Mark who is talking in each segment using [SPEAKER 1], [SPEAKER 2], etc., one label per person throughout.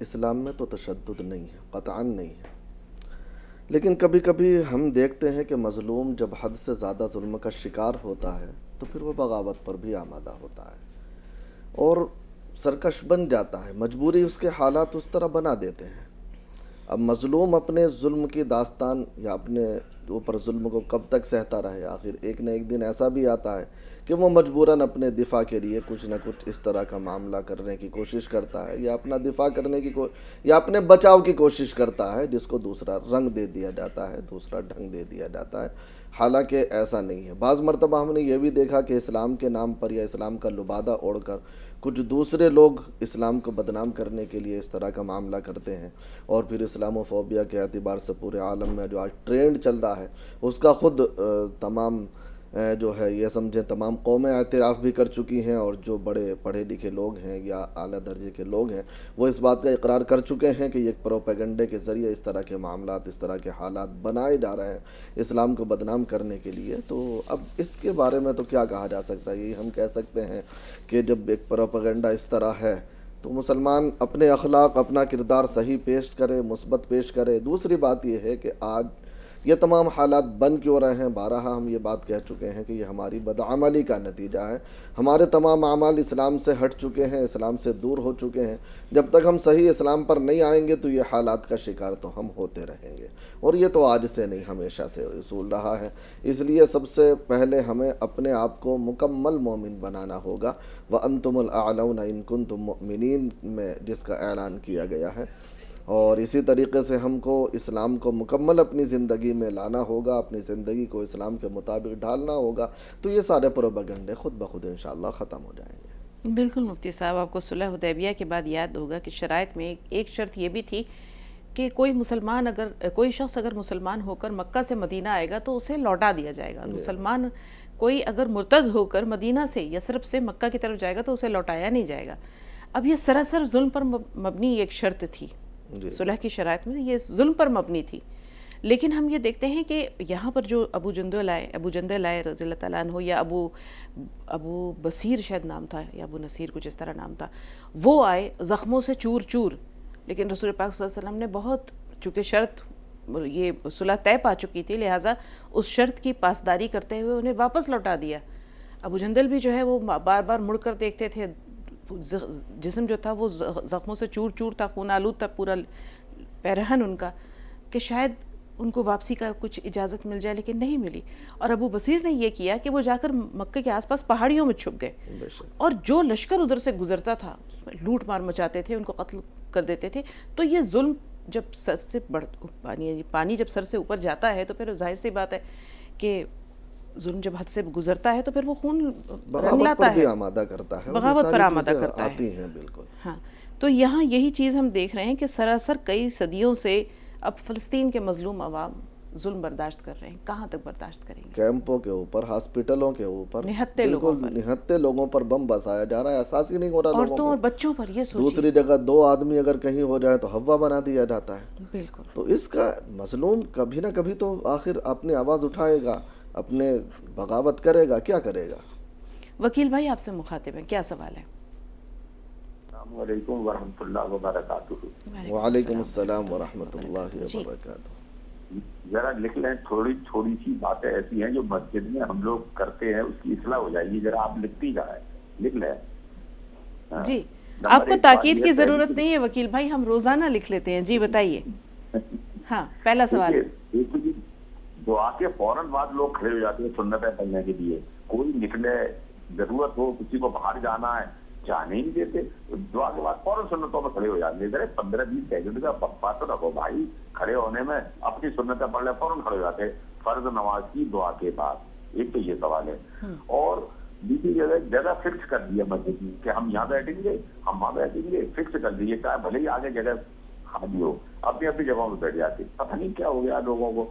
[SPEAKER 1] اسلام میں تو تشدد نہیں ہے، قطعاً نہیں ہے، لیکن کبھی کبھی ہم دیکھتے ہیں کہ مظلوم جب حد سے زیادہ ظلم کا شکار ہوتا ہے تو پھر وہ بغاوت پر بھی آمادہ ہوتا ہے اور سرکش بن جاتا ہے، مجبوری اس کے حالات اس طرح بنا دیتے ہیں۔ اب مظلوم اپنے ظلم کی داستان یا اپنے اوپر ظلم کو کب تک سہتا رہے، آخر ایک نہ ایک دن ایسا بھی آتا ہے کہ وہ مجبوراً اپنے دفاع کے لیے کچھ نہ کچھ اس طرح کا معاملہ کرنے کی کوشش کرتا ہے، یا اپنا دفاع کرنے کی یا اپنے بچاؤ کی کوشش کرتا ہے، جس کو دوسرا رنگ دے دیا جاتا ہے، دوسرا ڈھنگ دے دیا جاتا ہے، حالانکہ ایسا نہیں ہے۔ بعض مرتبہ ہم نے یہ بھی دیکھا کہ اسلام کے نام پر یا اسلام کا لبادہ اوڑھ کر کچھ دوسرے لوگ اسلام کو بدنام کرنے کے لیے اس طرح کا معاملہ کرتے ہیں، اور پھر اسلام و فوبیا کے اعتبار سے پورے عالم میں جو آج ٹرینڈ چل رہا ہے اس کا خود تمام جو ہے یہ سمجھیں تمام قومیں اعتراف بھی کر چکی ہیں، اور جو بڑے پڑھے لکھے لوگ ہیں یا اعلیٰ درجے کے لوگ ہیں وہ اس بات کا اقرار کر چکے ہیں کہ یہ پروپیگنڈے کے ذریعے اس طرح کے معاملات، اس طرح کے حالات بنائے جا رہے ہیں اسلام کو بدنام کرنے کے لیے۔ تو اب اس کے بارے میں تو کیا کہا جا سکتا ہے، یہی ہم کہہ سکتے ہیں کہ جب ایک پروپیگنڈا اس طرح ہے تو مسلمان اپنے اخلاق، اپنا کردار صحیح پیش کرے، مثبت پیش کرے۔ دوسری بات یہ ہے کہ آج یہ تمام حالات بن کیوں رہے ہیں، بارہا ہم یہ بات کہہ چکے ہیں کہ یہ ہماری بدعملی کا نتیجہ ہے۔ ہمارے تمام اعمال اسلام سے ہٹ چکے ہیں، اسلام سے دور ہو چکے ہیں۔ جب تک ہم صحیح اسلام پر نہیں آئیں گے تو یہ حالات کا شکار تو ہم ہوتے رہیں گے، اور یہ تو آج سے نہیں ہمیشہ سے اصول رہا ہے۔ اس لیے سب سے پہلے ہمیں اپنے آپ کو مکمل مومن بنانا ہوگا، وَأَنْتُمُ الْأَعْلَوْنَ إِن كُنتُم مُؤْمِنِينَ میں جس کا اعلان کیا گیا ہے۔ اور اسی طریقے سے ہم کو اسلام کو مکمل اپنی زندگی میں لانا ہوگا، اپنی زندگی کو اسلام کے مطابق ڈھالنا ہوگا، تو یہ سارے پروپیگنڈے خود بخود انشاءاللہ ختم ہو جائیں گے۔
[SPEAKER 2] بالکل مفتی صاحب، آپ کو صلح حدیبیہ کے بعد یاد ہوگا کہ شرائط میں ایک شرط یہ بھی تھی کہ کوئی شخص اگر مسلمان ہو کر مکہ سے مدینہ آئے گا تو اسے لوٹا دیا جائے گا۔ مسلمان کوئی اگر مرتد ہو کر مدینہ سے یثرب سے مکہ کی طرف جائے گا تو اسے لوٹایا نہیں جائے گا۔ اب یہ سراسر ظلم پر مبنی ایک شرط تھی، صلح کی شرائط میں یہ ظلم پر مبنی تھی، لیکن ہم یہ دیکھتے ہیں کہ یہاں پر جو ابو جندل آئے رضی اللہ تعالیٰ عنہ، یا ابو بصیر شاید نام تھا، یا ابو نصیر کچھ اس طرح نام تھا، وہ آئے زخموں سے چور چور، لیکن رسول پاک صلی اللہ علیہ وسلم نے بہت، چونکہ شرط یہ صلح طے پا چکی تھی، لہٰذا اس شرط کی پاسداری کرتے ہوئے انہیں واپس لوٹا دیا۔ ابو جندل بھی جو ہے وہ بار بار مڑ کر دیکھتے تھے، جسم جو تھا وہ زخموں سے چور چور تھا، خون آلود تھا پورا پیرہن ان کا، کہ شاید ان کو واپسی کا کچھ اجازت مل جائے، لیکن نہیں ملی۔ اور ابو بصیر نے یہ کیا کہ وہ جا کر مکہ کے آس پاس پہاڑیوں میں چھپ گئے، اور جو لشکر ادھر سے گزرتا تھا اس میں لوٹ مار مچاتے تھے، ان کو قتل کر دیتے تھے۔ تو یہ ظلم جب سر سے پانی جب سر سے اوپر جاتا ہے تو پھر ظاہر سی بات ہے کہ ظلم جب حد سے گزرتا ہے تو پھر وہ خون رنگ لاتا ہے،
[SPEAKER 1] آمادہ کرتا ہے،
[SPEAKER 2] بغاوت پر آمادہ کرتا ہے۔
[SPEAKER 1] آتی ہیں بالکل۔
[SPEAKER 2] ہاں، تو یہاں یہی چیز ہم دیکھ رہے ہیں کہ سراسر کئی صدیوں سے اب فلسطین کے مظلوم عوام ظلم برداشت کر رہے ہیں، کہاں تک برداشت کریں گے؟
[SPEAKER 1] کیمپوں کے اوپر، ہاسپٹلوں کے اوپر،
[SPEAKER 2] نہتے لوگوں پر،
[SPEAKER 1] نہتے لوگوں پر بم بسایا جا رہا ہے، احساس ہی نہیں ہو رہا لوگوں کو،
[SPEAKER 2] عورتوں اور بچوں پر۔ یہ سوچیے
[SPEAKER 1] دوسری جگہ 2 آدمی اگر کہیں ہو جائے تو ہوا بنا دیا جاتا ہے۔
[SPEAKER 2] بالکل۔
[SPEAKER 1] تو اس کا مظلوم کبھی نہ کبھی تو آخر اپنی آواز اٹھائے گا، اپنے بغاوت کرے گا، کیا کرے گا؟
[SPEAKER 2] وکیل بھائی آپ سے مخاطب ہیں، کیا سوال ہے؟
[SPEAKER 3] السلام علیکم ورحمۃ اللہ وبرکاتہ۔
[SPEAKER 1] وعلیکم السلام ورحمۃ اللہ وبرکاتہ۔
[SPEAKER 3] ذرا لکھ لیں، تھوڑی سی باتیں ایسی ہیں جو مسجد میں ہم لوگ کرتے ہیں، اس کی اصلاح ہو جائے گی، ذرا آپ لکھتی جائیں، لکھ لیں۔
[SPEAKER 2] جی، آپ کو تاکید کی ضرورت نہیں ہے وکیل بھائی، ہم روزانہ لکھ لیتے ہیں۔ جی بتائیے۔ ہاں، پہلا سوال۔
[SPEAKER 3] دعا کے فوراً بعد لوگ کھڑے ہو جاتے ہیں سنتیں پڑھنے کے لیے، کوئی نکلے، ضرورت ہو، کسی کو باہر جانا ہے، جانے نہیں دیتے، دعا کے بعد فوراً سنتوں میں کھڑے ہو جاتے ہیں۔ ذرا 15-20 سیکنڈ کا بات تو رکھو بھائی، کھڑے ہونے میں اپنی سنتیں پڑھ لیں، فوراً کھڑے ہو جاتے ہیں فرض نماز کی دعا کے بعد۔ ایک تو یہ سوال ہے، اور دوسری جگہ فکس کر دیا مسجد میں کہ ہم یہاں بیٹھیں گے، ہم وہاں بیٹھیں گے، فکس کر دیے، چاہے بھلے ہی آگے جگہ خالی ہو، اپنی اپنی جگہوں میں بیٹھ جاتے، پتہ نہیں کیا ہو گیا لوگوں کو۔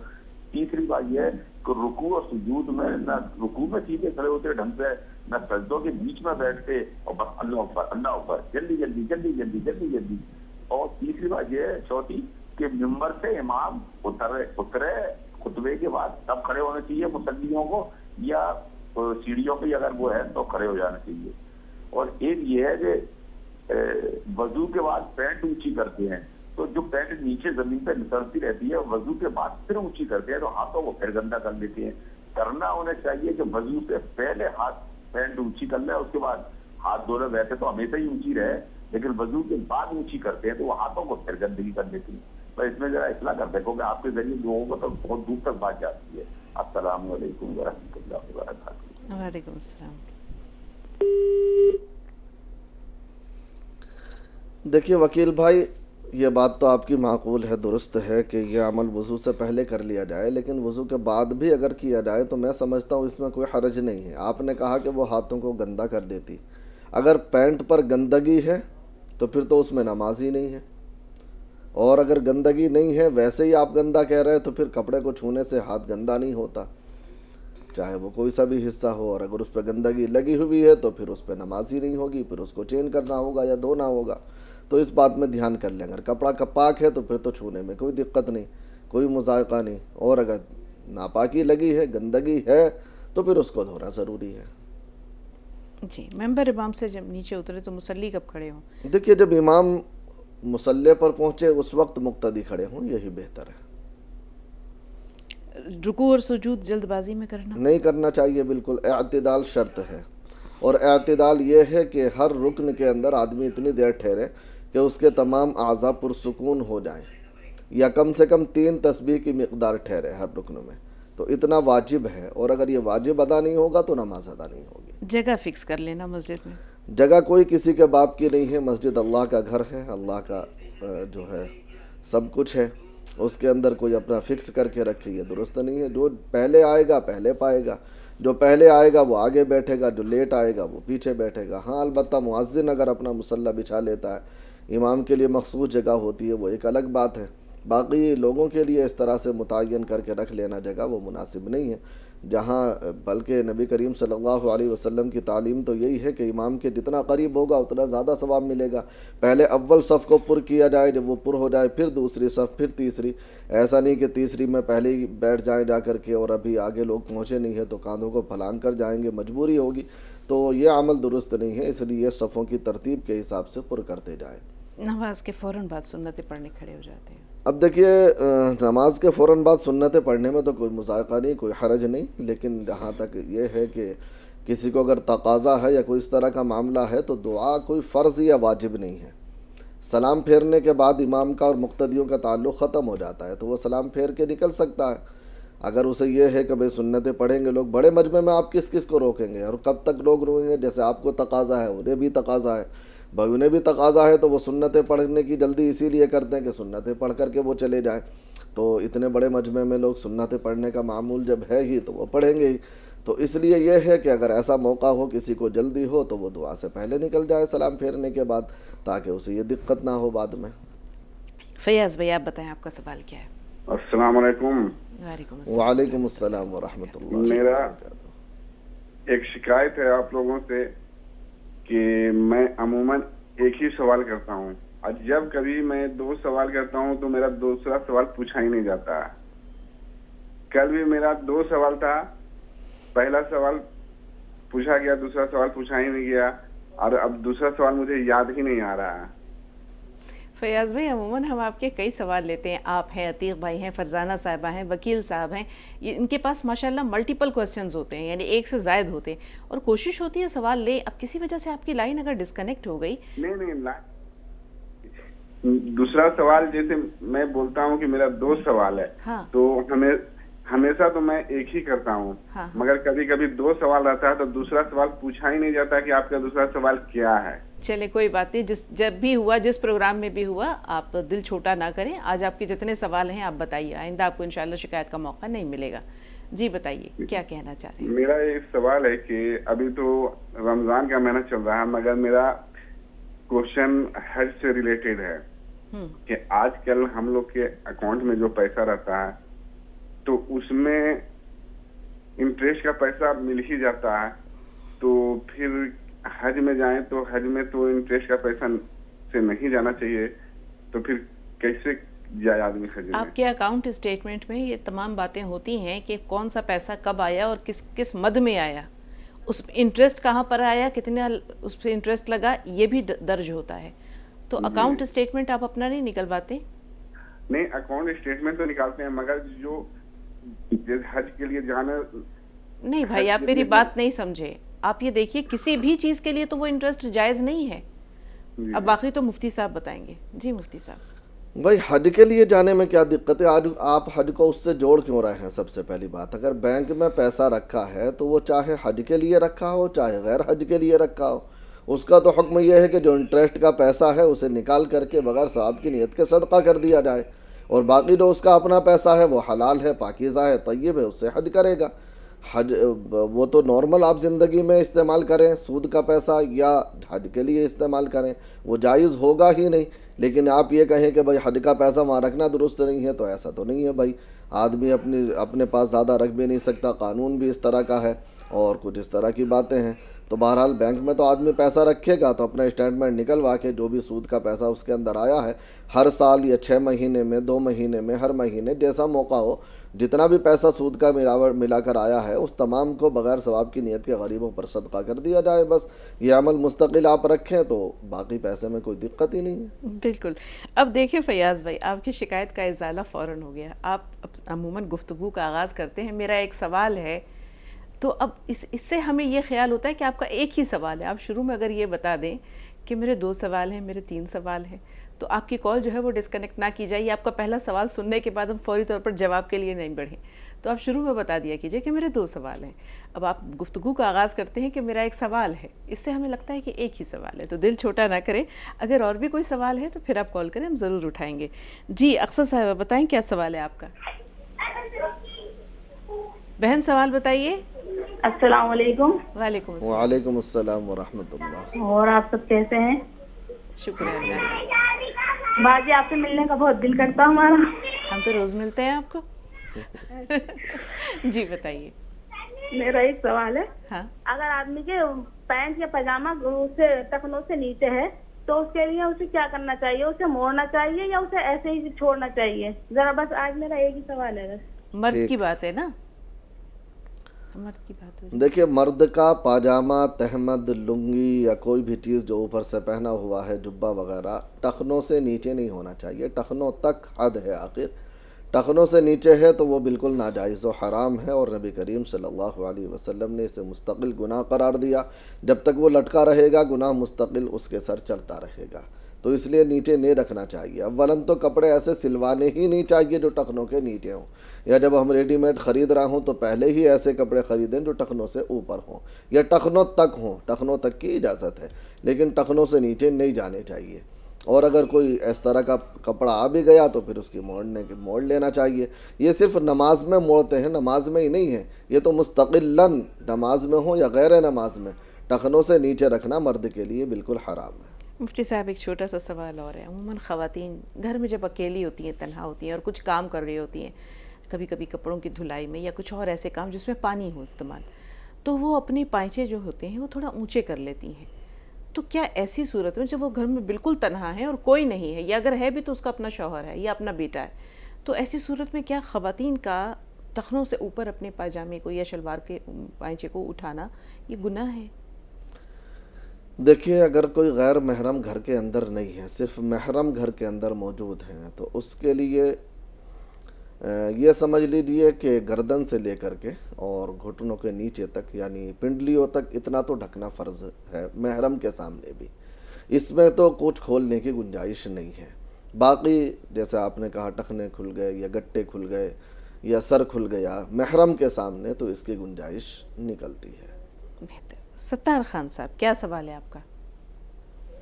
[SPEAKER 3] تیسری بات یہ ہے کہ رکوع اور سجود میں نہ رکوع میں سیدھے کھڑے ہوتے ڈھنگ سے، نہ سجدوں کے بیچ میں بیٹھتے، اور بس اللہ اوپر اللہ اوپر، جلدی جلدی جلدی جلدی جلدی جلدی۔ اور تیسری بات یہ ہے چوتھی کہ ممبر سے امام اترے خطبے کے بعد تب کھڑے ہونا چاہیے مصلیوں کو، یا سیڑھیوں پہ اگر وہ ہے تو کھڑے ہو جانا چاہیے۔ اور ایک یہ ہے کہ وضو کے بعد پینٹ اونچی کرتے ہیں تو جو پینٹ نیچے زمین پہ نکلتی رہتی ہے وضو کے بعد پھر اونچی کرتے ہیں تو ہاتھوں کو پھر گندا کر لیتے ہیں. کرنا ہونا چاہیے کہ وضو سے پہلے ہاتھ پینٹ اونچی کر لیں, اس کے بعد ہاتھ دھونا. ویسے تو ہمیشہ ہی اونچی رہے لیکن وضو کے بعد اونچی کرتے ہیں تو وہ ہاتھوں کو پھر گندگی کر دیتی ہیں. تو اس میں ذرا اصلاح کر دیکھو کہ آپ کے ذریعے لوگوں کو تو بہت دور تک بات جاتی ہے. السلام علیکم ورحمۃ اللہ وبرکاتہ.
[SPEAKER 2] وعلیکم السلام.
[SPEAKER 1] دیکھیے وکیل بھائی, یہ بات تو آپ کی معقول ہے, درست ہے کہ یہ عمل وضو سے پہلے کر لیا جائے, لیکن وضو کے بعد بھی اگر کیا جائے تو میں سمجھتا ہوں اس میں کوئی حرج نہیں ہے. آپ نے کہا کہ وہ ہاتھوں کو گندا کر دیتی, اگر پینٹ پر گندگی ہے تو پھر تو اس میں نماز ہی نہیں ہے, اور اگر گندگی نہیں ہے ویسے ہی آپ گندا کہہ رہے ہیں تو پھر کپڑے کو چھونے سے ہاتھ گندا نہیں ہوتا, چاہے وہ کوئی سا بھی حصہ ہو. اور اگر اس پہ گندگی لگی ہوئی ہے تو پھر اس پہ نماز ہی نہیں ہوگی, پھر اس کو چینج کرنا ہوگا یا دھونا ہوگا. تو اس بات میں دھیان کر لیں. اگر کپڑا پاک ہے تو پھر تو چھونے میں کوئی دقت نہیں, کوئی مذائقہ نہیں, اور اگر ناپاکی لگی ہے, گندگی ہے, تو پھر اس کو دھونا ضروری ہے.
[SPEAKER 2] جی, ممبر امام سے جب نیچے اترے تو مصلی کب کھڑے ہوں؟
[SPEAKER 1] دیکھیے جب امام مصلی پر پہنچے اس وقت مقتدی کھڑے ہوں, یہی بہتر ہے.
[SPEAKER 2] رکوع اور سجود جلد بازی میں کرنا
[SPEAKER 1] نہیں کرنا چاہیے, بالکل. اعتدال شرط ہے, اور اعتدال یہ ہے کہ ہر رکن کے اندر آدمی اتنی دیر ٹھہرے کہ اس کے تمام اعضاء پرسکون ہو جائیں, یا کم سے کم 3 تسبیح کی مقدار ٹھہرے ہر رکن میں. تو اتنا واجب ہے, اور اگر یہ واجب ادا نہیں ہوگا تو نماز ادا نہیں ہوگی.
[SPEAKER 2] جگہ فکس کر لینا مسجد میں.
[SPEAKER 1] جگہ کوئی کسی کے باپ کی نہیں ہے, مسجد اللہ کا گھر ہے, اللہ کا جو ہے سب کچھ ہے, اس کے اندر کوئی اپنا فکس کر کے رکھے, یہ درست نہیں ہے. جو پہلے آئے گا پہلے پائے گا, جو پہلے آئے گا وہ آگے بیٹھے گا, جو لیٹ آئے گا وہ پیچھے بیٹھے گا. ہاں البتہ مؤذن اگر اپنا مصلی بچھا لیتا ہے, امام کے لیے مخصوص جگہ ہوتی ہے, وہ ایک الگ بات ہے. باقی لوگوں کے لیے اس طرح سے متعین کر کے رکھ لینا جگہ وہ مناسب نہیں ہے. جہاں بلکہ نبی کریم صلی اللہ علیہ وسلم کی تعلیم تو یہی ہے کہ امام کے جتنا قریب ہوگا اتنا زیادہ ثواب ملے گا. پہلے اول صف کو پر کیا جائے, جب وہ پر ہو جائے پھر دوسری صف, پھر تیسری. ایسا نہیں کہ تیسری میں پہلے ہی بیٹھ جائیں جا کر کے, اور ابھی آگے لوگ پہنچے نہیں ہیں تو کاندھوں کو پھلانگ کر جائیں گے, مجبوری ہوگی. تو یہ عمل درست نہیں ہے, اس لیے صفوں کی ترتیب کے حساب سے پر کرتے جائیں.
[SPEAKER 2] نماز کے فوراً بعد سنتیں پڑھنے کھڑے ہو جاتے ہیں.
[SPEAKER 1] اب دیکھیے نماز کے فوراً بعد سنتیں پڑھنے میں تو کوئی مذائقہ نہیں, کوئی حرج نہیں, لیکن جہاں تک یہ ہے کہ کسی کو اگر تقاضا ہے یا کوئی اس طرح کا معاملہ ہے تو دعا کوئی فرض یا واجب نہیں ہے. سلام پھیرنے کے بعد امام کا اور مقتدیوں کا تعلق ختم ہو جاتا ہے تو وہ سلام پھیر کے نکل سکتا ہے. اگر اسے یہ ہے کہ بھئی سنتیں پڑھیں گے لوگ, بڑے مجمع میں آپ کس کس کو روکیں گے, اور کب تک لوگ روئیں گے؟ جیسے آپ کو تقاضا ہے انہیں بھی تقاضا ہے, بھائی انہیں بھی تقاضا ہے, تو وہ سنتیں پڑھنے کی جلدی اسی لیے کرتے ہیں کہ سنتیں پڑھ کر کے وہ چلے جائیں. تو اتنے بڑے مجمع میں لوگ سنتیں پڑھنے کا معمول جب ہے ہی تو وہ پڑھیں گے ہی. تو اس لیے یہ ہے کہ اگر ایسا موقع ہو, کسی کو جلدی ہو, تو وہ دعا سے پہلے نکل جائے سلام پھیرنے کے بعد, تاکہ اسے یہ دقت نہ ہو بعد میں.
[SPEAKER 2] فیاض بھائی آپ بتائیں آپ کا سوال کیا ہے؟
[SPEAKER 4] السلام علیکم.
[SPEAKER 2] وعلیکم السلام.
[SPEAKER 1] وعلیکم السلام ورحمۃ اللہ.
[SPEAKER 4] میرا ایک شکایت ہے آپ لوگوں سے کہ میں عموماً ایک ہی سوال کرتا ہوں, اور جب کبھی میں 2 سوال کرتا ہوں تو میرا دوسرا سوال پوچھا ہی نہیں جاتا. کل بھی میرا 2 سوال تھا, پہلا سوال پوچھا گیا, دوسرا سوال پوچھا ہی نہیں گیا, اور اب دوسرا سوال مجھے یاد ہی نہیں آ رہا ہے.
[SPEAKER 2] فیاض بھائی عموماً ہم آپ کے کئی سوال لیتے ہیں, آپ ہیں, عتیق بھائی ہیں, فرزانہ صاحبہ ہیں, وکیل صاحب ہیں, ان کے پاس ماشاءاللہ ملٹیپل کوسچنز ہوتے ہیں, یعنی ایک سے زائد ہوتے ہیں, اور کوشش ہوتی ہے سوال لیں. اب کسی وجہ سے آپ کی لائن اگر ڈسکنیکٹ ہو گئی.
[SPEAKER 4] نہیں, دوسرا سوال جیسے میں بولتا ہوں کہ میرا 2 سوال ہے, تو ہمیشہ تو میں ایک ہی کرتا ہوں, مگر کبھی کبھی 2 سوال رہتا ہے تو دوسرا سوال پوچھا ہی نہیں جاتا کہ آپ کا دوسرا سوال کیا ہے.
[SPEAKER 2] چلے کوئی بات نہیں, جب بھی ہوا, جس پروگرام میں بھی ہوا, آپ دل چھوٹا نہ کریں. آج آپ کے جتنے سوال ہیں آپ بتائیے, آئندہ آپ کو انشاءاللہ شکایت کا موقع نہیں ملے گا. جی بتائیے کیا کہنا چاہ رہے ہیں.
[SPEAKER 4] میرا ایک سوال ہے کہ ابھی تو رمضان کا مہینہ چل رہا ہے, مگر میرا کوشچن حج سے ریلیٹڈ ہے کہ آج کل ہم لوگ کے اکاؤنٹ میں جو پیسہ رہتا ہے تو اس میں انٹرسٹ کا پیسہ مل ہی جاتا ہے, تو پھر حج میں جائیں تو حج میں تو انٹرسٹ کا پیسہ سے نہیں جانا چاہیے, تو پھر کیسے جائے آدمی حج میں؟
[SPEAKER 2] آپ کے اکاؤنٹ اسٹیٹمنٹ میں یہ تمام باتیں ہوتی ہیں کہ کون سا پیسہ کب آیا اور کس مد میں آیا, اس میں انٹرسٹ کہاں پر آیا, کتنا اس پہ انٹرسٹ لگا, یہ بھی درج ہوتا ہے. تو اکاؤنٹ اسٹیٹمنٹ آپ اپنا نہیں نکلواتے؟
[SPEAKER 4] نہیں, اکاؤنٹ اسٹیٹمنٹ تو نکالتے ہیں, مگر جو حج کے لیے جانا.
[SPEAKER 2] نہیں بھائی, آپ میری بات نہیں سمجھے. آپ یہ دیکھیے, کسی بھی چیز کے لیے تو وہ انٹرسٹ جائز نہیں ہے. اب باقی تو مفتی صاحب بتائیں گے. جی مفتی صاحب.
[SPEAKER 1] بھائی حج کے لیے جانے میں کیا دقت ہے؟ آج آپ حج کو اس سے جوڑ کیوں رہے ہیں؟ سب سے پہلی بات, اگر بینک میں پیسہ رکھا ہے تو وہ چاہے حج کے لیے رکھا ہو چاہے غیر حج کے لیے رکھا ہو, اس کا تو حکم یہ ہے کہ جو انٹرسٹ کا پیسہ ہے اسے نکال کر کے بغیر ثواب کی نیت کے صدقہ کر دیا جائے, اور باقی جو اس کا اپنا پیسہ ہے وہ حلال ہے, پاکیزہ ہے, طیب ہے, اس سے حج کرے گا. حج وہ تو نارمل آپ زندگی میں استعمال کریں, سود کا پیسہ یا حج کے لیے استعمال کریں, وہ جائز ہوگا ہی نہیں. لیکن آپ یہ کہیں کہ بھائی حج کا پیسہ وہاں رکھنا درست نہیں ہے, تو ایسا تو نہیں ہے بھائی. آدمی اپنے پاس زیادہ رکھ بھی نہیں سکتا, قانون بھی اس طرح کا ہے, اور کچھ اس طرح کی باتیں ہیں. تو بہرحال بینک میں تو آدمی پیسہ رکھے گا تو اپنا اسٹیٹمنٹ نکلوا کے جو بھی سود کا پیسہ اس کے اندر آیا ہے, ہر سال یا 6 مہینے میں, 2 مہینے میں, ہر مہینے جیسا موقع ہو, جتنا بھی پیسہ سود کا ملا کر آیا ہے اس تمام کو بغیر ثواب کی نیت کے غریبوں پر صدقہ کر دیا جائے. بس یہ عمل مستقل آپ رکھیں تو باقی پیسے میں کوئی دقت ہی نہیں ہے.
[SPEAKER 2] بالکل. اب دیکھیں فیاض بھائی, آپ کی شکایت کا ازالہ فوراً ہو گیا. آپ عموماً گفتگو کا آغاز کرتے ہیں, میرا ایک سوال ہے, تو اب اس سے ہمیں یہ خیال ہوتا ہے کہ آپ کا ایک ہی سوال ہے. آپ شروع میں اگر یہ بتا دیں کہ میرے 2 سوال ہیں, میرے 3 سوال ہیں, تو آپ کی کال جو ہے وہ ڈسکنیکٹ نہ کی جائے. آپ کا پہلا سوال سننے کے بعد ہم فوری طور پر جواب کے لیے نہیں بڑھیں. تو آپ شروع میں بتا دیا کیجئے کہ میرے 2 سوال ہیں. اب آپ گفتگو کا آغاز کرتے ہیں کہ میرا ایک سوال ہے, اس سے ہمیں لگتا ہے کہ ایک ہی سوال ہے. تو دل چھوٹا نہ کریں, اگر اور بھی کوئی سوال ہے تو پھر آپ کال کریں, ہم ضرور اٹھائیں گے. جی اقصی صاحبہ بتائیں کیا سوال ہے آپ کا؟ بہن سوال بتائیے.
[SPEAKER 5] السلام علیکم.
[SPEAKER 2] وعلیکم السلام.
[SPEAKER 1] وعلیکم السلام ورحمۃ اللہ.
[SPEAKER 5] اور آپ سب کیسے ہیں؟
[SPEAKER 2] شکر ہے اللہ کا.
[SPEAKER 5] باجی آپ سے ملنے کا بہت دل کرتا ہمارا.
[SPEAKER 2] ہم تو روز ملتے ہیں آپ کو. جی بتائیے.
[SPEAKER 5] میرا ایک سوال ہے.
[SPEAKER 2] ہاں.
[SPEAKER 5] اگر آدمی کے پینٹ یا پاجامہ سے ٹخنوں سے نیچے ہے تو اس کے لیے اسے کیا کرنا چاہیے؟ اسے موڑنا چاہیے یا اسے ایسے ہی چھوڑنا چاہیے؟ ذرا بس آج میرا ایک ہی سوال ہے. بس
[SPEAKER 2] مرد کی بات ہے نا, مرد کی بات ہو.
[SPEAKER 1] دیکھیے, مرد کا پاجامہ, تہمد, لنگی یا کوئی بھی چیز جو اوپر سے پہنا ہوا ہے, جبہ وغیرہ, ٹخنوں سے نیچے نہیں ہونا چاہیے. ٹخنوں تک حد ہے, آخر ٹخنوں سے نیچے ہے تو وہ بالکل ناجائز و حرام ہے, اور نبی کریم صلی اللہ علیہ وسلم نے اسے مستقل گناہ قرار دیا. جب تک وہ لٹکا رہے گا گناہ مستقل اس کے سر چڑھتا رہے گا, تو اس لیے نیچے نہیں رکھنا چاہیے. اولاً تو کپڑے ایسے سلوانے ہی نہیں چاہیے جو ٹخنوں کے نیچے ہوں, یا جب ہم ریڈی میڈ خرید رہا ہوں تو پہلے ہی ایسے کپڑے خریدیں جو ٹخنوں سے اوپر ہوں یا ٹخنوں تک ہوں. ٹخنوں تک کی اجازت ہے, لیکن ٹخنوں سے نیچے نہیں جانے چاہیے. اور اگر کوئی اس طرح کا کپڑا آ بھی گیا تو پھر اس کی موڑ لینا چاہیے. یہ صرف نماز میں موڑتے ہیں, نماز میں ہی نہیں ہے, یہ تو مستقلاً نماز میں ہو یا غیر نماز میں ٹخنوں سے نیچے رکھنا مرد کے لیے بالکل حرام ہے.
[SPEAKER 2] مفتی صاحب ایک چھوٹا سا سوال اور ہے. عموماً خواتین گھر میں جب اکیلی ہوتی ہیں, تنہا ہوتی ہیں اور کچھ کام کر رہی ہوتی ہیں, کبھی کبھی کپڑوں کی دھلائی میں یا کچھ اور ایسے کام جس میں پانی ہو استعمال, تو وہ اپنے پائچے جو ہوتے ہیں وہ تھوڑا اونچے کر لیتی ہیں. تو کیا ایسی صورت میں جب وہ گھر میں بالکل تنہا ہے اور کوئی نہیں ہے, یا اگر ہے بھی تو اس کا اپنا شوہر ہے یا اپنا بیٹا ہے, تو ایسی صورت میں کیا خواتین کا ٹخنوں سے اوپر اپنے پاجامے کو یا شلوار کے پائچے کو اٹھانا یہ گناہ ہے؟
[SPEAKER 1] دیکھیے, اگر کوئی غیر محرم گھر کے اندر نہیں ہے, صرف محرم گھر کے اندر موجود ہیں, تو اس کے لیے یہ سمجھ لیجیے کہ گردن سے لے کر کے اور گھٹنوں کے نیچے تک یعنی پنڈلیوں تک اتنا تو ڈھکنا فرض ہے محرم کے سامنے بھی. اس میں تو کچھ کھولنے کی گنجائش نہیں ہے. باقی جیسے آپ نے کہا ٹخنے کھل گئے یا گٹے کھل گئے یا سر کھل گیا محرم کے سامنے, تو اس کی گنجائش نکلتی ہے.
[SPEAKER 2] بہتر. ستار خان صاحب کیا سوال ہے آپ کا؟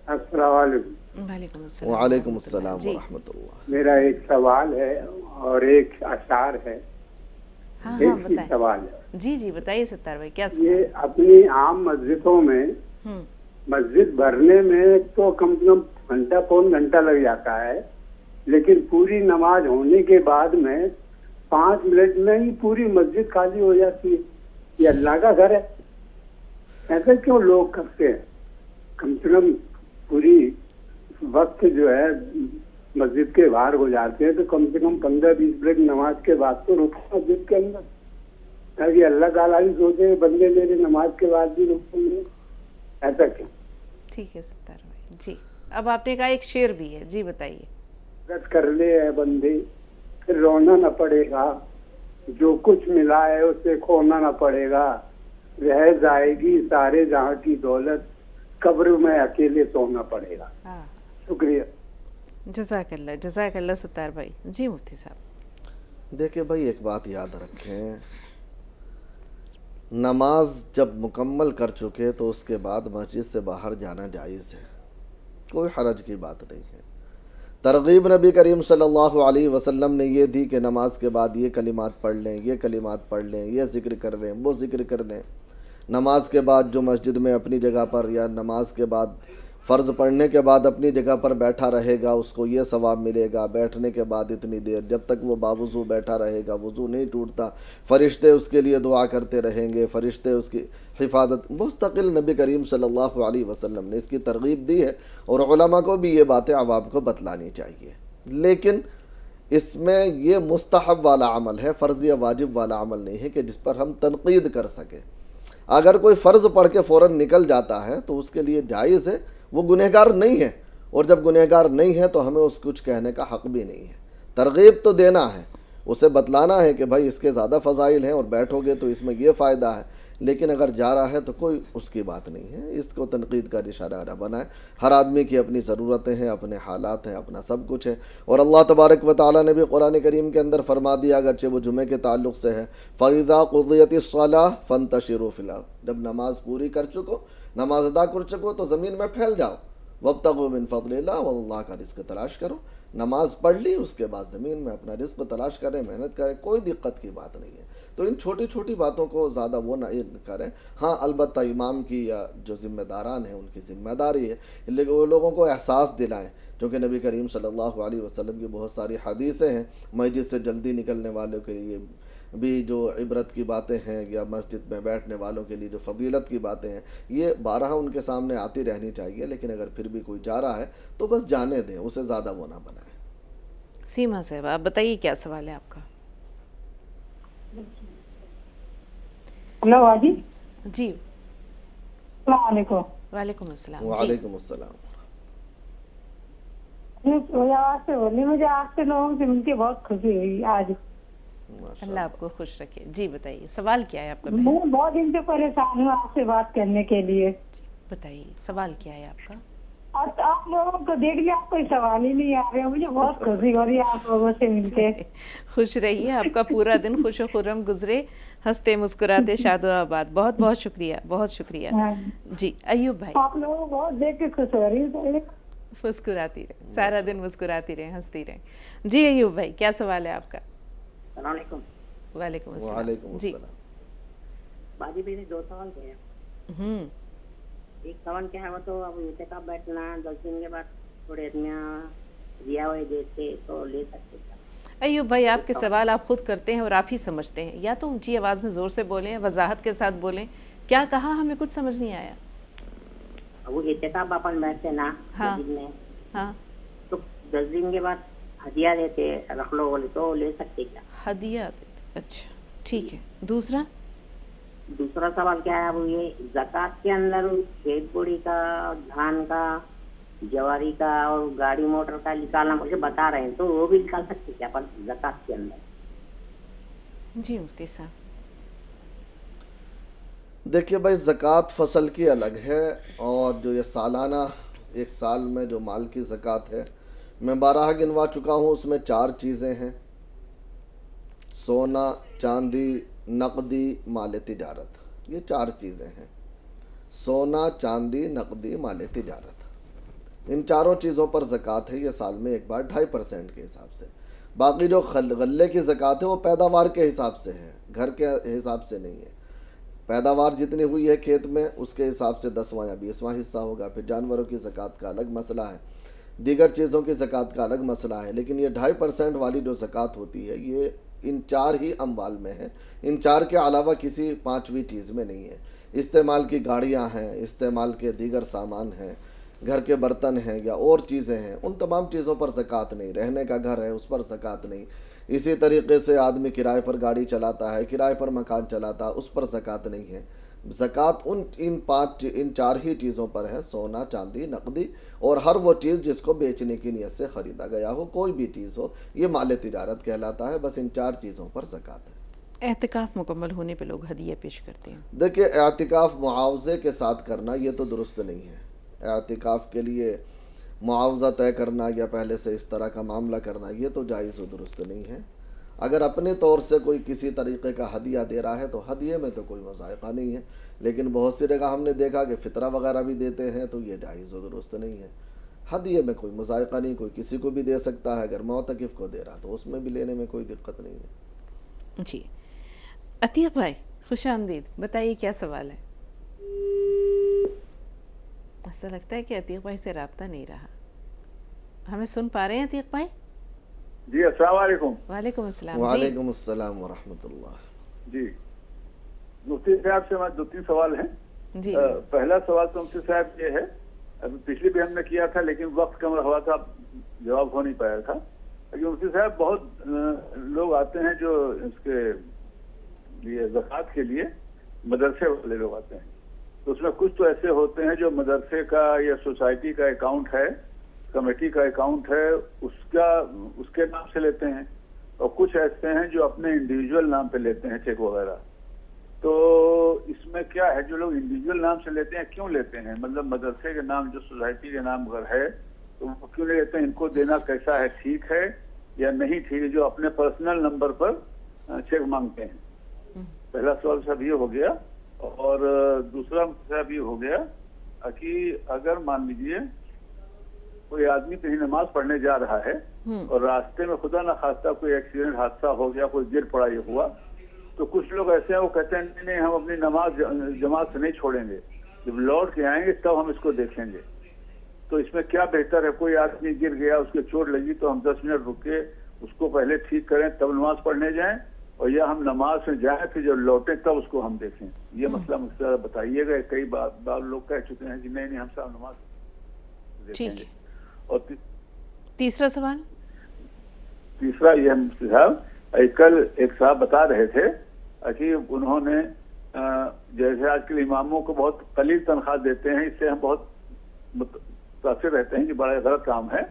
[SPEAKER 6] السلام علیکم.
[SPEAKER 2] وعلیکم السلام.
[SPEAKER 1] وعلیکم السلام ورحمۃ اللہ.
[SPEAKER 6] میرا ایک سوال ہے اور ایک اشعار ہے.
[SPEAKER 2] ہاں
[SPEAKER 6] ایک
[SPEAKER 2] ہاں
[SPEAKER 6] ہی
[SPEAKER 2] بتائیں.
[SPEAKER 6] سوال ہے.
[SPEAKER 2] جی جی بتائیے ستار بھائی کیا سوال؟
[SPEAKER 6] یہ اپنی عام مسجدوں میں مسجد بھرنے میں تو کم سے کم گھنٹہ پون گھنٹہ لگ جاتا ہے, لیکن پوری نماز ہونے کے بعد میں 5 منٹ میں ہی پوری مسجد خالی ہو جاتی ہے. یہ اللہ کا گھر ہے, ایسا کیوں لوگ کرتے ہیں؟ کم سے کم پوری وقت جو ہے مسجد کے باہر ہو جاتے ہیں, تو کم سے کم 15-20 منٹ نماز کے بعد تو رکو مسجد کے اندر. تاکہ اللہ تعالیٰ بھی سوچے بندے میرے نماز کے بعد بھی رکتے ہیں، ایسا کیوں؟
[SPEAKER 2] ٹھیک ہے ستار بھائی جی. اب آپ نے کہا ایک شعر بھی ہے, جی بتائیے.
[SPEAKER 6] رد کر لے اے بندے پھر رونا نہ پڑے گا، جو کچھ ملا ہے اسے کھونا نہ پڑے گا، رہ جائے گی سارے جہاں کی دولت، قبر میں اکیلے سونا پڑے گا.
[SPEAKER 2] ہاں,
[SPEAKER 6] شکریہ.
[SPEAKER 2] جزاک اللہ ستار بھائی. جی مفتی صاحب.
[SPEAKER 1] دیکھیں بھائی ایک بات یاد رکھیں, نماز جب مکمل کر چکے تو اس کے بعد مسجد سے باہر جانا جائز ہے, کوئی حرج کی بات نہیں ہے. ترغیب نبی کریم صلی اللہ علیہ وسلم نے یہ دی کہ نماز کے بعد یہ کلمات پڑھ لیں, یہ کلمات پڑھ لیں, یہ ذکر کر لیں, وہ ذکر کر لیں. نماز کے بعد جو مسجد میں اپنی جگہ پر یا نماز کے بعد فرض پڑھنے کے بعد اپنی جگہ پر بیٹھا رہے گا اس کو یہ ثواب ملے گا. بیٹھنے کے بعد اتنی دیر جب تک وہ باوضو بیٹھا رہے گا, وضو نہیں ٹوٹتا, فرشتے اس کے لیے دعا کرتے رہیں گے, فرشتے اس کی حفاظت. مستقل نبی کریم صلی اللہ علیہ وسلم نے اس کی ترغیب دی ہے, اور علماء کو بھی یہ باتیں عوام کو بتلانی چاہیے. لیکن اس میں یہ مستحب والا عمل ہے, فرض یا واجب والا عمل نہیں ہے کہ جس پر ہم تنقید کر سکیں. اگر کوئی فرض پڑھ کے فوراً نکل جاتا ہے تو اس کے لیے جائز ہے, وہ گنہگار نہیں ہے, اور جب گنہگار نہیں ہے تو ہمیں اس کچھ کہنے کا حق بھی نہیں ہے. ترغیب تو دینا ہے, اسے بتلانا ہے کہ بھائی اس کے زیادہ فضائل ہیں اور بیٹھو گے تو اس میں یہ فائدہ ہے, لیکن اگر جا رہا ہے تو کوئی اس کی بات نہیں ہے. اس کو تنقید کا اشارہ نہ بنائے. ہر آدمی کی اپنی ضرورتیں ہیں, اپنے حالات ہیں, اپنا سب کچھ ہے. اور اللہ تبارک و تعالیٰ نے بھی قرآن کریم کے اندر فرما دیا, اگرچہ وہ جمعے کے تعلق سے ہے, فَإِذَا قُضِيَتِ الصَّلَاةُ فَانْتَشِرُوا فِي الْأَرْضِ, جب نماز پوری کر چکو, نماز ادا کر چکو تو زمین میں پھیل جاؤ. وَابْتَغُوا مِنْ فَضْلِ اللَّهِ, اور اللہ کا رزق تلاش کرو. نماز پڑھ لی, اس کے بعد زمین میں اپنا رزق تلاش کریں, محنت کریں, کوئی دقت کی بات نہیں ہے. تو ان چھوٹی چھوٹی باتوں کو زیادہ وہ نہ کریں. ہاں البتہ امام کی یا جو ذمہ داران ہیں ان کی ذمہ داری ہے, لیکن وہ لوگوں کو احساس دلائیں, کیونکہ نبی کریم صلی اللہ علیہ وسلم کی بہت ساری حدیثیں ہیں. مسجد سے جلدی نکلنے والوں کے لیے بھی جو عبرت کی باتیں ہیں, یا مسجد میں بیٹھنے والوں کے لیے جو فضیلت کی باتیں ہیں, یہ بارہا ان کے سامنے آتی رہنی چاہیے. لیکن اگر پھر بھی کوئی جا رہا ہے تو بس جانے دیں, اسے زیادہ وہ نہ بنائیں.
[SPEAKER 2] سیما صاحب آپ بتائیے کیا سوال ہے آپ کا.
[SPEAKER 7] ہلو باجی.
[SPEAKER 2] جی
[SPEAKER 7] السلام علیکم.
[SPEAKER 2] وعلیکم السلام.
[SPEAKER 1] وعلیکم السلام.
[SPEAKER 7] آواز سے بولی, مجھے آپ سے لوگوں سے مل کے بہت خوشی ہوئی آج.
[SPEAKER 2] اللہ آپ کو خوش رکھے. جی بتائیے سوال کیا ہے آپ کا.
[SPEAKER 7] میں بہت دن سے پریشان ہوں آپ سے بات کرنے کے لیے.
[SPEAKER 2] جی بتائیے سوال کیا ہے آپ کا.
[SPEAKER 7] اور آپ لوگوں کو دیکھ لیا, آپ کوئی سوال ہی نہیں آ رہے. مجھے بہت خوشی ہو رہی ہے آپ لوگوں سے مل کے.
[SPEAKER 2] خوش رہیے, آپ کا پورا دن خوش و خرم گزرے, ہنستے مسکراتے شاد و آباد. بہت بہت شکریہ, بہت شکریہ. جی ایوب بھائی.
[SPEAKER 7] آپ لوگوں کو بہت دیکھ کے خوش ہو رہی ہوں.
[SPEAKER 2] مسکراتی رہے, سارا دن مسکراتی رہے, ہنستی رہے. جی ایوب بھائی کیا سوال ہے آپ کا.
[SPEAKER 8] السلام علیکم.
[SPEAKER 2] وعلیکم السلام.
[SPEAKER 1] وعلیکم
[SPEAKER 2] جی
[SPEAKER 1] السلام.
[SPEAKER 8] باجی میرے دو سوال تھے. ایک سوال کیا ہے, وہ تو اب اعتکاف بیٹھنا 10 دن کے بعد تھوڑے دیا ہوئے دیتے تو لے سکتے ہیں.
[SPEAKER 2] ایوب بھائی آپ کے سوال آپ خود کرتے ہیں اور آپ ہی سمجھتے ہیں, یا تو اونچی آواز میں زور سے بولیں, وضاحت کے ساتھ بولیں. کیا کہا, ہمیں کچھ سمجھ نہیں آیا.
[SPEAKER 8] وہ اعتکاف اپن بیٹھتے نا مسجد میں,
[SPEAKER 2] ہاں
[SPEAKER 8] تو 10 دن کے بعد ہدیہ دیتے رکھ لو بولے تو لے سکتے کیا.
[SPEAKER 2] ہدیہ دیتے, اچھا ٹھیک ہے.
[SPEAKER 8] دوسرا سوال کیا ہے, وہ یہ زکوٰۃ کے اندر کھیت پوڑی کا, دھان کا, جواری کا اور گاڑی موٹر کا نکالنا مجھے بتا رہے ہیں, تو وہ بھی نکال سکتے کیا اپن زکوٰۃ کے اندر.
[SPEAKER 2] جی مفتی صاحب.
[SPEAKER 1] دیکھیے بھائی زکوٰۃ فصل کی الگ ہے, اور جو یہ سالانہ ایک سال میں جو مال کی زکوٰۃ ہے میں 12 گنوا چکا ہوں. اس میں 4 چیزیں ہیں, سونا, چاندی, نقدی, مال تجارت. یہ 4 چیزیں ہیں, سونا, چاندی, نقدی, مال تجارت. ان چاروں چیزوں پر زکوٰۃ ہے. یہ سال میں ایک بار 2.5% کے حساب سے. باقی جو غلے کی زکوٰۃ ہے وہ پیداوار کے حساب سے ہے, گھر کے حساب سے نہیں ہے. پیداوار جتنی ہوئی ہے کھیت میں اس کے حساب سے 10واں یا 20واں حصہ ہوگا. پھر جانوروں کی زکوٰۃ کا الگ مسئلہ ہے, دیگر چیزوں کی زکوٰۃ کا الگ مسئلہ ہے. لیکن یہ 2.5% والی جو زکوٰۃ ہوتی ہے یہ ان 4 ہی اموال میں ہے. ان 4 کے علاوہ کسی 5ویں چیز میں نہیں ہے. استعمال کی گاڑیاں ہیں, استعمال کے دیگر سامان ہیں, گھر کے برتن ہیں یا اور چیزیں ہیں, ان تمام چیزوں پر زکوٰۃ نہیں. رہنے کا گھر ہے اس پر زکوٰۃ نہیں. اسی طریقے سے آدمی کرائے پر گاڑی چلاتا ہے، کرائے پر مکان چلاتا ہے، اس پر زکوٰۃ نہیں ہے۔ زکوٰۃ ان 4 ہی چیزوں پر ہے: سونا، چاندی، نقدی، اور ہر وہ چیز جس کو بیچنے کی نیت سے خریدا گیا ہو، کوئی بھی چیز ہو، یہ مال تجارت کہلاتا ہے۔ بس ان 4 چیزوں پر زکوٰۃ ہے۔
[SPEAKER 2] اعتکاف مکمل ہونے پہ لوگ ہدیہ پیش کرتے ہیں۔
[SPEAKER 1] دیکھیں، اعتکاف معاوضے کے ساتھ کرنا یہ تو درست نہیں ہے۔ اعتکاف کے لیے معاوضہ طے کرنا یا پہلے سے اس طرح کا معاملہ کرنا یہ تو جائز و درست نہیں ہے۔ اگر اپنے طور سے کوئی کسی طریقے کا ہدیہ دے رہا ہے تو ہدیے میں تو کوئی مذائقہ نہیں ہے، لیکن بہت سی جگہ ہم نے دیکھا کہ فطرہ وغیرہ بھی دیتے ہیں، تو یہ جائز و درست نہیں ہے۔ ہدیے میں کوئی مذائقہ نہیں، کوئی کسی کو بھی دے سکتا ہے۔ اگر معتکف کو دے رہا تو اس میں بھی لینے میں کوئی دقت نہیں ہے۔
[SPEAKER 2] جی عتیق بھائی، خوش آمدید، بتائیے کیا سوال ہے؟ ایسا لگتا ہے کہ عتیق بھائی سے رابطہ نہیں رہا۔ ہمیں سن پا رہے ہیں عتیق بھائی؟
[SPEAKER 9] جی السلام علیکم۔
[SPEAKER 2] وعلیکم السلام۔
[SPEAKER 1] وعلیکم السلام ورحمۃ اللہ۔
[SPEAKER 9] جی مفتی صاحب سے ہمارے 2-3 سوال ہیں۔
[SPEAKER 2] جی
[SPEAKER 9] پہلا سوال تو مفتی صاحب یہ ہے، ابھی پچھلی بھی ہم نے کیا تھا لیکن وقت کم ہوا تھا، جواب ہو نہیں پایا تھا۔ لیکن مفتی صاحب بہت لوگ آتے ہیں جو اس کے لیے زکوٰۃ کے لیے مدرسے والے لوگ آتے ہیں، تو اس میں کچھ تو ایسے ہوتے ہیں جو مدرسے کا یا سوسائٹی کا اکاؤنٹ ہے، کمیٹی کا اکاؤنٹ ہے، اس کے نام سے لیتے ہیں، اور کچھ ایسے ہیں جو اپنے انڈیویجول نام پہ لیتے ہیں چیک وغیرہ۔ تو اس میں کیا ہے، جو لوگ انڈیویجول نام سے لیتے ہیں کیوں لیتے ہیں؟ مطلب مدرسے کے نام جو سوسائٹی کے نام اگر ہے تو وہ کیوں نہیں لیتے ہیں؟ ان کو دینا کیسا ہے، ٹھیک ہے یا نہیں ٹھیک ہے، جو اپنے پرسنل نمبر پر چیک مانگتے ہیں؟ پہلا سوال صاحب یہ ہو گیا۔ اور دوسرا صاحب یہ ہو گیا کہ اگر مان لیجیے کوئی آدمی کہیں نماز پڑھنے جا رہا ہے اور راستے میں خدا نہ خواستہ کوئی ایکسیڈنٹ، حادثہ ہو گیا، کوئی گر پڑا، یہ ہوا، تو کچھ لوگ ایسے ہیں وہ کہتے ہیں نہیں ہم اپنی نماز جماعت سے نہیں چھوڑیں گے، جب لوٹ کے آئیں گے تب ہم اس کو دیکھیں گے۔ تو اس میں کیا بہتر ہے؟ کوئی آدمی گر گیا، اس کے چوٹ لگی، تو ہم 10 منٹ رک کے اس کو پہلے ٹھیک کریں تب نماز پڑھنے جائیں، اور یا ہم نماز میں جائیں پھر جب لوٹیں تب اس کو ہم دیکھیں؟ یہ مسئلہ مجھ سے بتائیے گا۔ کئی بار لوگ کہہ چکے ہیں کہ نہیں ہم صاحب نماز دیکھیں گے۔ اور
[SPEAKER 2] تیسرا سوال؟
[SPEAKER 9] تیسرا یہ مفتی صاحب، کل ایک صاحب بتا رہے تھے کہ انہوں نے جیسے آج کل اماموں کو بہت قلیل تنخواہ دیتے ہیں، اس سے ہم بہت متاثر رہتے ہیں کہ بڑا غلط کام ہے۔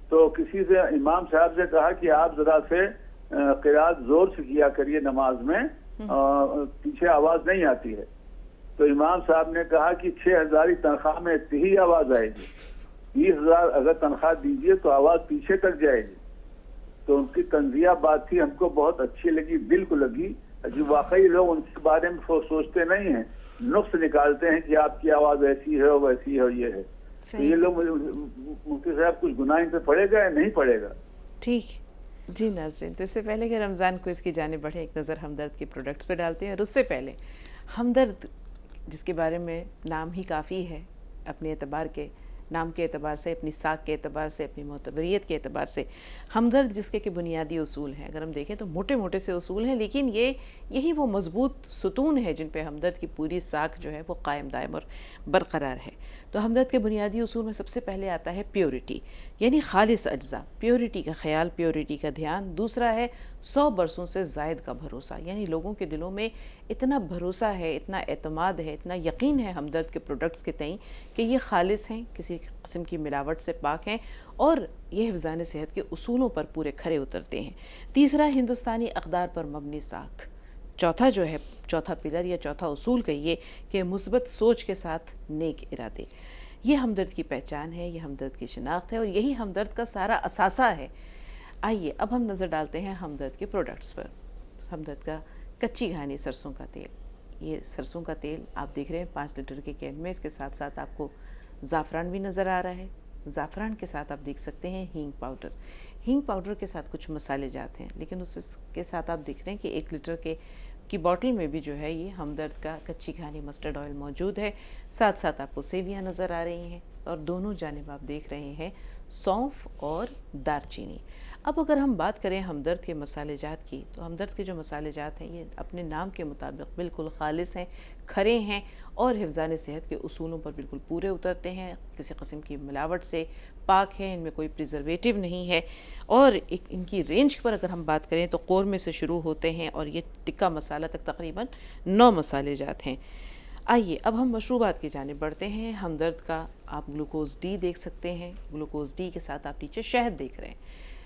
[SPEAKER 9] تو کسی سے امام صاحب سے کہا کہ آپ ذرا سے قرات زور سے کیا کریے نماز میں، پیچھے آواز نہیں آتی ہے۔ تو امام صاحب نے کہا کہ 6,000 تنخواہ میں اتنی ہی آواز آئے گی، 20,000 اگر تنخواہ دیجیے تو آواز پیچھے تک جائے گی۔ تو ان کی تنزیہ بات تھی، ہم کو بہت اچھی لگی، دل کو لگی۔ جو واقعی لوگ ان کے بارے میں سوچتے نہیں ہیں، نقص نکالتے ہیں کہ آپ کی آواز ایسی ہے ویسی ہے، یہ ہے۔ تو یہ لوگ مفتی صاحب کچھ گناہ ان پہ پڑے گا یا نہیں پڑے گا؟
[SPEAKER 2] ٹھیک جی ناظرین، تو اس سے پہلے کہ رمضان کو اس کی جانب بڑھے، ایک نظر ہمدرد کے پروڈکٹس پہ ڈالتے ہیں۔ اور اس سے پہلے ہمدرد جس کے بارے میں نام ہی کافی ہے، اپنے اعتبار کے نام کے اعتبار سے، اپنی ساکھ کے اعتبار سے، اپنی معتبریت کے اعتبار سے، ہمدرد جس کے کہ بنیادی اصول ہیں، اگر ہم دیکھیں تو موٹے موٹے سے اصول ہیں، لیکن یہی وہ مضبوط ستون ہے جن پہ ہمدرد کی پوری ساکھ جو ہے وہ قائم دائم اور برقرار ہے۔ تو ہمدرد کے بنیادی اصول میں سب سے پہلے آتا ہے پیورٹی، یعنی خالص اجزاء، پیورٹی کا خیال، پیورٹی کا دھیان۔ دوسرا ہے 100 برسوں سے زائد کا بھروسہ، یعنی لوگوں کے دلوں میں اتنا بھروسہ ہے، اتنا اعتماد ہے، اتنا یقین ہے ہمدرد کے پروڈکٹس کے تئیں کہ یہ خالص ہیں، کسی قسم کی ملاوٹ سے پاک ہیں، اور یہ حفظان صحت کے اصولوں پر پورے کھرے اترتے ہیں۔ تیسرا ہندوستانی اقدار پر مبنی ساکھ۔ چوتھا جو ہے، چوتھا پلر یا چوتھا اصول کہیے کہ مثبت سوچ کے ساتھ نیک ارادے۔ یہ ہمدرد کی پہچان ہے، یہ ہمدرد کی شناخت ہے، اور یہی ہمدرد کا سارا اثاثہ ہے۔ آئیے اب ہم نظر ڈالتے ہیں ہمدرد کے پروڈکٹس پر۔ ہمدرد کا کچی گھانی سرسوں کا تیل، یہ سرسوں کا تیل آپ دیکھ رہے ہیں 5 لیٹر کے کین میں۔ اس کے ساتھ ساتھ آپ کو زعفران بھی نظر آ رہا ہے۔ زعفران کے ساتھ آپ دیکھ سکتے ہیں ہینگ پاؤڈر۔ ہینگ پاؤڈر کے ساتھ کچھ مسالے جات ہیں، لیکن اس کے ساتھ آپ دیکھ رہے ہیں کہ 1 لیٹر کی بوٹل میں بھی جو ہے یہ ہمدرد کا کچی گھانی مسٹرڈ آئل موجود ہے۔ ساتھ ساتھ آپ کو سیویاں نظر آ رہی ہیں، اور دونوں جانب آپ دیکھ رہے ہیں سونف اور دار چینی۔ اب اگر ہم بات کریں ہمدرد کے مسالے جات کی، تو ہمدرد کے جو مسالے جات ہیں یہ اپنے نام کے مطابق بالکل خالص ہیں، کھرے ہیں، اور حفظان صحت کے اصولوں پر بالکل پورے اترتے ہیں، کسی قسم کی ملاوٹ سے پاک ہیں، ان میں کوئی پریزرویٹو نہیں ہے، اور ایک ان کی رینج پر اگر ہم بات کریں تو قورمے سے شروع ہوتے ہیں اور یہ ٹکا مسالہ تک تقریباً 9 مسالے جات ہیں۔ آئیے اب ہم مشروبات کی جانب بڑھتے ہیں۔ ہمدرد کا آپ گلوکوز ڈی دیکھ سکتے ہیں، گلوکوز ڈی کے ساتھ آپ نیچے شہد دیکھ رہے ہیں۔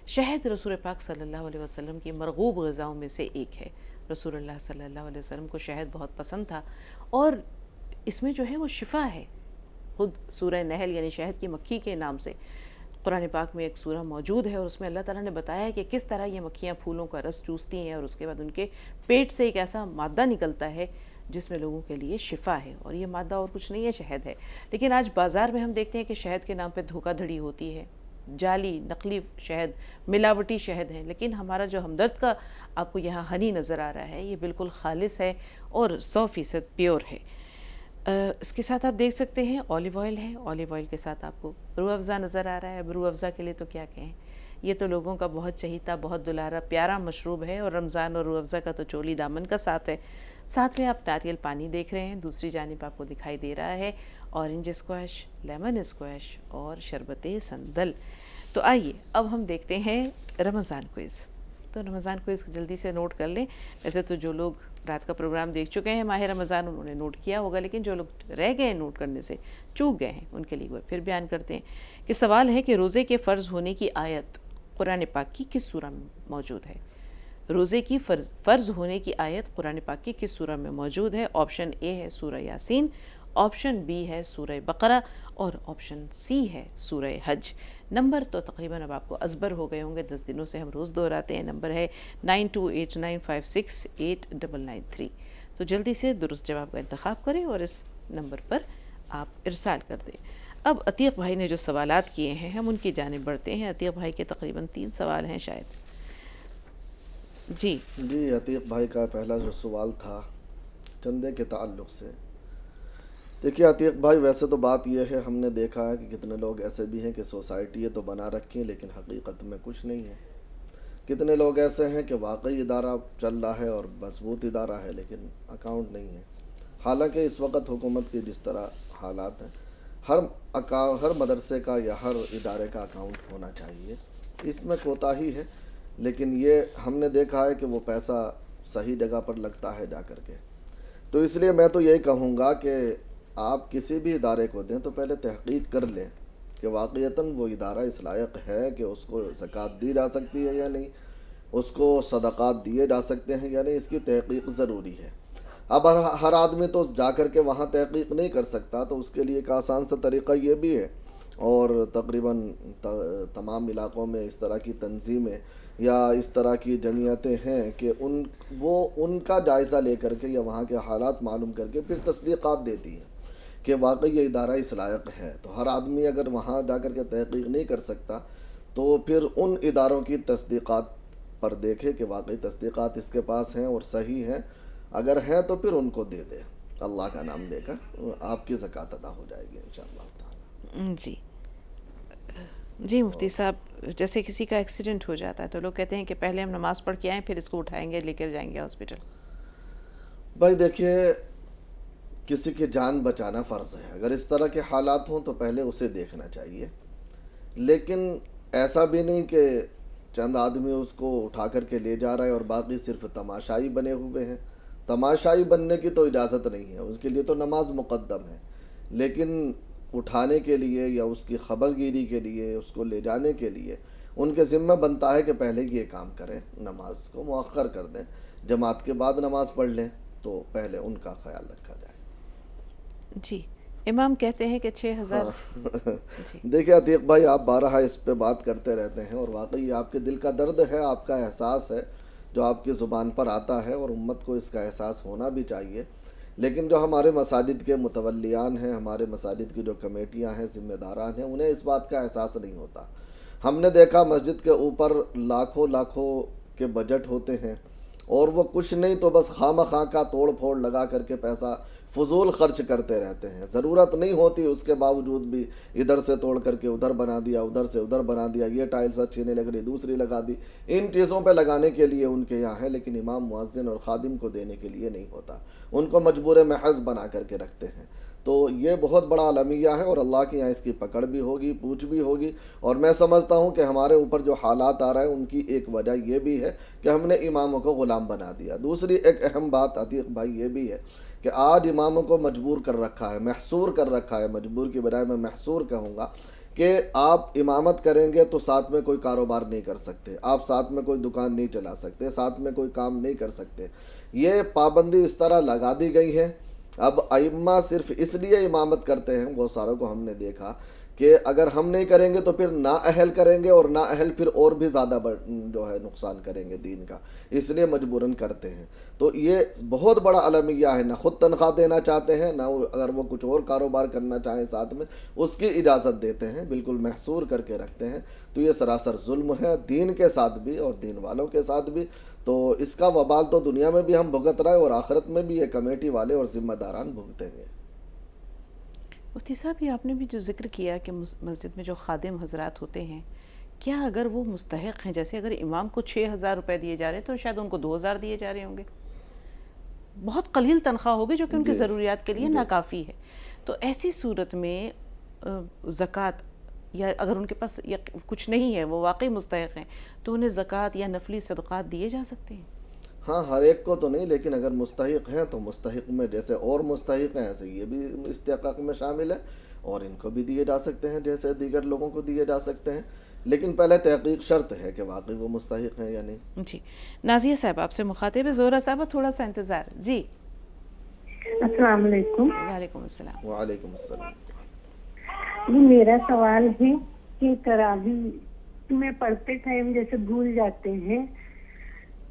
[SPEAKER 2] شہد رسول پاک صلی اللہ علیہ وسلم کی مرغوب غذاؤں میں سے ایک ہے۔ رسول اللہ صلی اللہ علیہ وسلم کو شہد بہت پسند تھا، اور اس میں جو ہے وہ شفا ہے۔ خود سورہ نحل یعنی شہد کی مکھی کے نام سے قرآن پاک میں ایک سورہ موجود ہے، اور اس میں اللہ تعالیٰ نے بتایا ہے کہ کس طرح یہ مکھیاں پھولوں کا رس چوستی ہیں، اور اس کے بعد ان کے پیٹ سے ایک ایسا مادہ نکلتا ہے جس میں لوگوں کے لیے شفا ہے، اور یہ مادہ اور کچھ نہیں ہے، شہد ہے۔ لیکن آج بازار میں ہم دیکھتے ہیں کہ شہد کے نام پہ دھوکہ دھڑی ہوتی ہے، جعلی نقلی شہد، ملاوٹی شہد ہیں، لیکن ہمارا جو ہمدرد کا آپ کو یہاں ہنی نظر آ رہا ہے یہ بالکل خالص ہے اور 100% پیور ہے۔ اس کے ساتھ آپ دیکھ سکتے ہیں اولیو آئل ہے، اولیو آئل کے ساتھ آپ کو روح افزا نظر آ رہا ہے۔ روح افزا کے لیے تو کیا کہیں، یہ تو لوگوں کا بہت چہیتا، بہت دلارا پیارا مشروب ہے، اور رمضان اور روح افزا کا تو چولی دامن کا ساتھ ہے۔ ساتھ میں آپ ناریل پانی دیکھ رہے ہیں، دوسری جانب آپ کو دکھائی دے رہا ہے اورنج اسکویش، لیمن اسکویش اور شربت سندل۔ تو آئیے اب ہم دیکھتے ہیں رمضان کوئز۔ تو رمضان کوئز جلدی سے نوٹ کر لیں۔ ویسے تو جو لوگ رات کا پروگرام دیکھ چکے ہیں ماہ رمضان انہوں نے نوٹ کیا ہوگا، لیکن جو لوگ رہ گئے ہیں نوٹ کرنے سے، چوک گئے ہیں، ان کے لیے وہ پھر بیان کرتے ہیں کہ سوال ہے کہ روزے کے فرض ہونے کی آیت قرآن پاک کی کس سورہ میں موجود ہے؟ روزے کی فرض ہونے کی آیت قرآن پاک کی کس سورہ میں موجود ہے؟ آپشن اے ہے سورہ یاسین، آپشن بی ہے سورہ بقرہ، اور آپشن سی ہے سورہ حج۔ نمبر تو تقریباً اب آپ کو ازبر ہو گئے ہوں گے، 10 دنوں سے ہم روز دہراتے ہیں۔ نمبر ہے 9289568993۔ تو جلدی سے درست جواب کا انتخاب کریں اور اس نمبر پر آپ ارسال کر دیں۔ اب عتیق بھائی نے جو سوالات کیے ہیں ہم ان کی جانب بڑھتے ہیں۔ عتیق بھائی کے تقریباً 3 سوال ہیں شاید۔ جی
[SPEAKER 1] عتیق بھائی کا پہلا جو سوال تھا چندے کے تعلق سے، دیکھیے عتیق بھائی، ویسے تو بات یہ ہے، ہم نے دیکھا ہے کہ کتنے لوگ ایسے بھی ہیں کہ سوسائٹی تو بنا رکھی ہیں لیکن حقیقت میں کچھ نہیں ہے۔ کتنے لوگ ایسے ہیں کہ واقعی ادارہ چل رہا ہے اور مضبوط ادارہ ہے لیکن اکاؤنٹ نہیں ہے۔ حالانکہ اس وقت حکومت کے جس طرح حالات ہیں، ہر مدرسے کا یا ہر ادارے کا اکاؤنٹ ہونا چاہیے، اس میں کوتاہی ہے، لیکن یہ ہم نے دیکھا ہے کہ وہ پیسہ صحیح جگہ پر لگتا ہے جا کر کے۔ تو اس لیے میں تو یہی کہوں گا کہ آپ کسی بھی ادارے کو دیں تو پہلے تحقیق کر لیں کہ واقعتاً وہ ادارہ اس لائق ہے کہ اس کو زکوٰۃ دی جا سکتی ہے یا نہیں، اس کو صدقات دیے جا سکتے ہیں یا نہیں، اس کی تحقیق ضروری ہے۔ اب ہر آدمی تو جا کر کے وہاں تحقیق نہیں کر سکتا، تو اس کے لیے ایک آسان سا طریقہ یہ بھی ہے، اور تقریباً تمام علاقوں میں اس طرح کی تنظیمیں یا اس طرح کی جمعیتیں ہیں کہ ان کا جائزہ لے کر کے یا وہاں کے حالات معلوم کر کے پھر تصدیقات دیتی ہیں کہ واقعی یہ ادارہ اس لائق ہے۔ تو ہر آدمی اگر وہاں جا کر کے تحقیق نہیں کر سکتا تو پھر ان اداروں کی تصدیقات پر دیکھے کہ واقعی تصدیقات اس کے پاس ہیں اور صحیح ہیں، اگر ہیں تو پھر ان کو دے دے، اللہ کا نام لے کر آپ کی زکوٰۃ ادا ہو جائے گی انشاءاللہ تعالی۔
[SPEAKER 2] جی مفتی صاحب، جیسے کسی کا ایکسیڈنٹ ہو جاتا ہے تو لوگ کہتے ہیں کہ پہلے ہم نماز پڑھ کے آئیں پھر اس کو اٹھائیں گے، لے کر جائیں گے ہاسپٹل۔
[SPEAKER 1] بھائی دیکھیے، کسی کی جان بچانا فرض ہے، اگر اس طرح کے حالات ہوں تو پہلے اسے دیکھنا چاہیے، لیکن ایسا بھی نہیں کہ چند آدمی اس کو اٹھا کر کے لے جا رہا ہے اور باقی صرف تماشائی بنے ہوئے ہیں۔ تماشائی بننے کی تو اجازت نہیں ہے، اس کے لیے تو نماز مقدم ہے، لیکن اٹھانے کے لیے یا اس کی خبر گیری کے لیے، اس کو لے جانے کے لیے ان کے ذمہ بنتا ہے کہ پہلے یہ کام کریں، نماز کو مؤخر کر دیں، جماعت کے بعد نماز پڑھ لیں، تو پہلے ان کا خیال رکھا جائے۔
[SPEAKER 2] جی امام کہتے ہیں کہ 6000
[SPEAKER 1] دیکھیں عتیق بھائی، آپ بارہا اس پہ بات کرتے رہتے ہیں اور واقعی آپ کے دل کا درد ہے، آپ کا احساس ہے جو آپ کی زبان پر آتا ہے، اور امت کو اس کا احساس ہونا بھی چاہیے، لیکن جو ہمارے مساجد کے متولیان ہیں، ہمارے مساجد کی جو کمیٹیاں ہیں، ذمہ داران ہیں، انہیں اس بات کا احساس نہیں ہوتا۔ ہم نے دیکھا مسجد کے اوپر لاکھوں کے بجٹ ہوتے ہیں اور وہ کچھ نہیں تو بس خواہ کا توڑ پھوڑ لگا کر کے پیسہ فضول خرچ کرتے رہتے ہیں، ضرورت نہیں ہوتی اس کے باوجود بھی ادھر سے توڑ کر کے ادھر بنا دیا، ادھر سے ادھر بنا دیا، یہ ٹائلز اچھی نہیں لگ رہی دوسری لگا دی، ان چیزوں پہ لگانے کے لیے ان کے یہاں ہے، لیکن امام مؤذن اور خادم کو دینے کے لیے نہیں ہوتا، ان کو مجبور محض بنا کر کے رکھتے ہیں۔ تو یہ بہت بڑا المیہ ہے اور اللہ کے یہاں اس کی پکڑ بھی ہوگی, پوچھ بھی ہوگی. اور میں سمجھتا ہوں کہ ہمارے اوپر جو حالات آ رہے ہیں ان کی ایک وجہ یہ بھی ہے کہ ہم نے اماموں کو غلام بنا دیا. دوسری ایک اہم بات عتیق بھائی یہ بھی ہے کہ آج اماموں کو مجبور کر رکھا ہے, محصور کر رکھا ہے, مجبور کی بجائے میں محصور کہوں گا کہ آپ امامت کریں گے تو ساتھ میں کوئی کاروبار نہیں کر سکتے, آپ ساتھ میں کوئی دکان نہیں چلا سکتے, ساتھ میں کوئی کام نہیں کر سکتے. یہ پابندی اس طرح لگا دی گئی ہے. اب ائمہ صرف اس لیے امامت کرتے ہیں, بہت ساروں کو ہم نے دیکھا کہ اگر ہم نہیں کریں گے تو پھر نااہل کریں گے, اور نااہل پھر اور بھی زیادہ جو ہے نقصان کریں گے دین کا, اس لیے مجبوراً کرتے ہیں. تو یہ بہت بڑا المیہ ہے, نہ خود تنخواہ دینا چاہتے ہیں, نہ اگر وہ کچھ اور کاروبار کرنا چاہیں ساتھ میں اس کی اجازت دیتے ہیں, بالکل محصور کر کے رکھتے ہیں. تو یہ سراسر ظلم ہے دین کے ساتھ بھی اور دین والوں کے ساتھ بھی. تو اس کا وبال تو دنیا میں بھی ہم بھگت رہے اور آخرت میں بھی یہ کمیٹی والے اور ذمہ داران بھگتیں گے.
[SPEAKER 2] مفتی صاحب, یہ آپ نے بھی جو ذکر کیا کہ مسجد میں جو خادم حضرات ہوتے ہیں, کیا اگر وہ مستحق ہیں, جیسے اگر امام کو 6,000 روپے دیے جا رہے ہیں تو شاید ان کو 2,000 دیے جا رہے ہوں گے, بہت قلیل تنخواہ ہوگی جو کہ ان کی ضروریات کے لیے ناکافی ہے. تو ایسی صورت میں زکوٰۃ, یا اگر ان کے پاس کچھ نہیں ہے, وہ واقعی مستحق ہیں, تو انہیں زکوٰۃ یا نفلی صدقات دیے جا سکتے ہیں؟
[SPEAKER 1] ہاں, ہر ایک کو تو نہیں, لیکن اگر مستحق ہیں تو مستحق میں جیسے اور مستحق ہیں ایسے یہ بھی استحقاق میں شامل ہے, اور ان کو بھی دیے جا سکتے ہیں جیسے دیگر لوگوں کو دیے جا سکتے ہیں. لیکن پہلے تحقیق شرط ہے کہ واقعی وہ مستحق ہیں یا نہیں.
[SPEAKER 2] جی, نازیہ صاحب آپ سے مخاطب ہے. زہرہ صاحبہ تھوڑا سا انتظار. جی
[SPEAKER 7] السلام علیکم.
[SPEAKER 2] وعلیکم السلام.
[SPEAKER 1] وعلیکم السلام.
[SPEAKER 7] میرا سوال ہے کہ تراویح میں پڑھتے ٹائم جیسے بھول جاتے ہیں,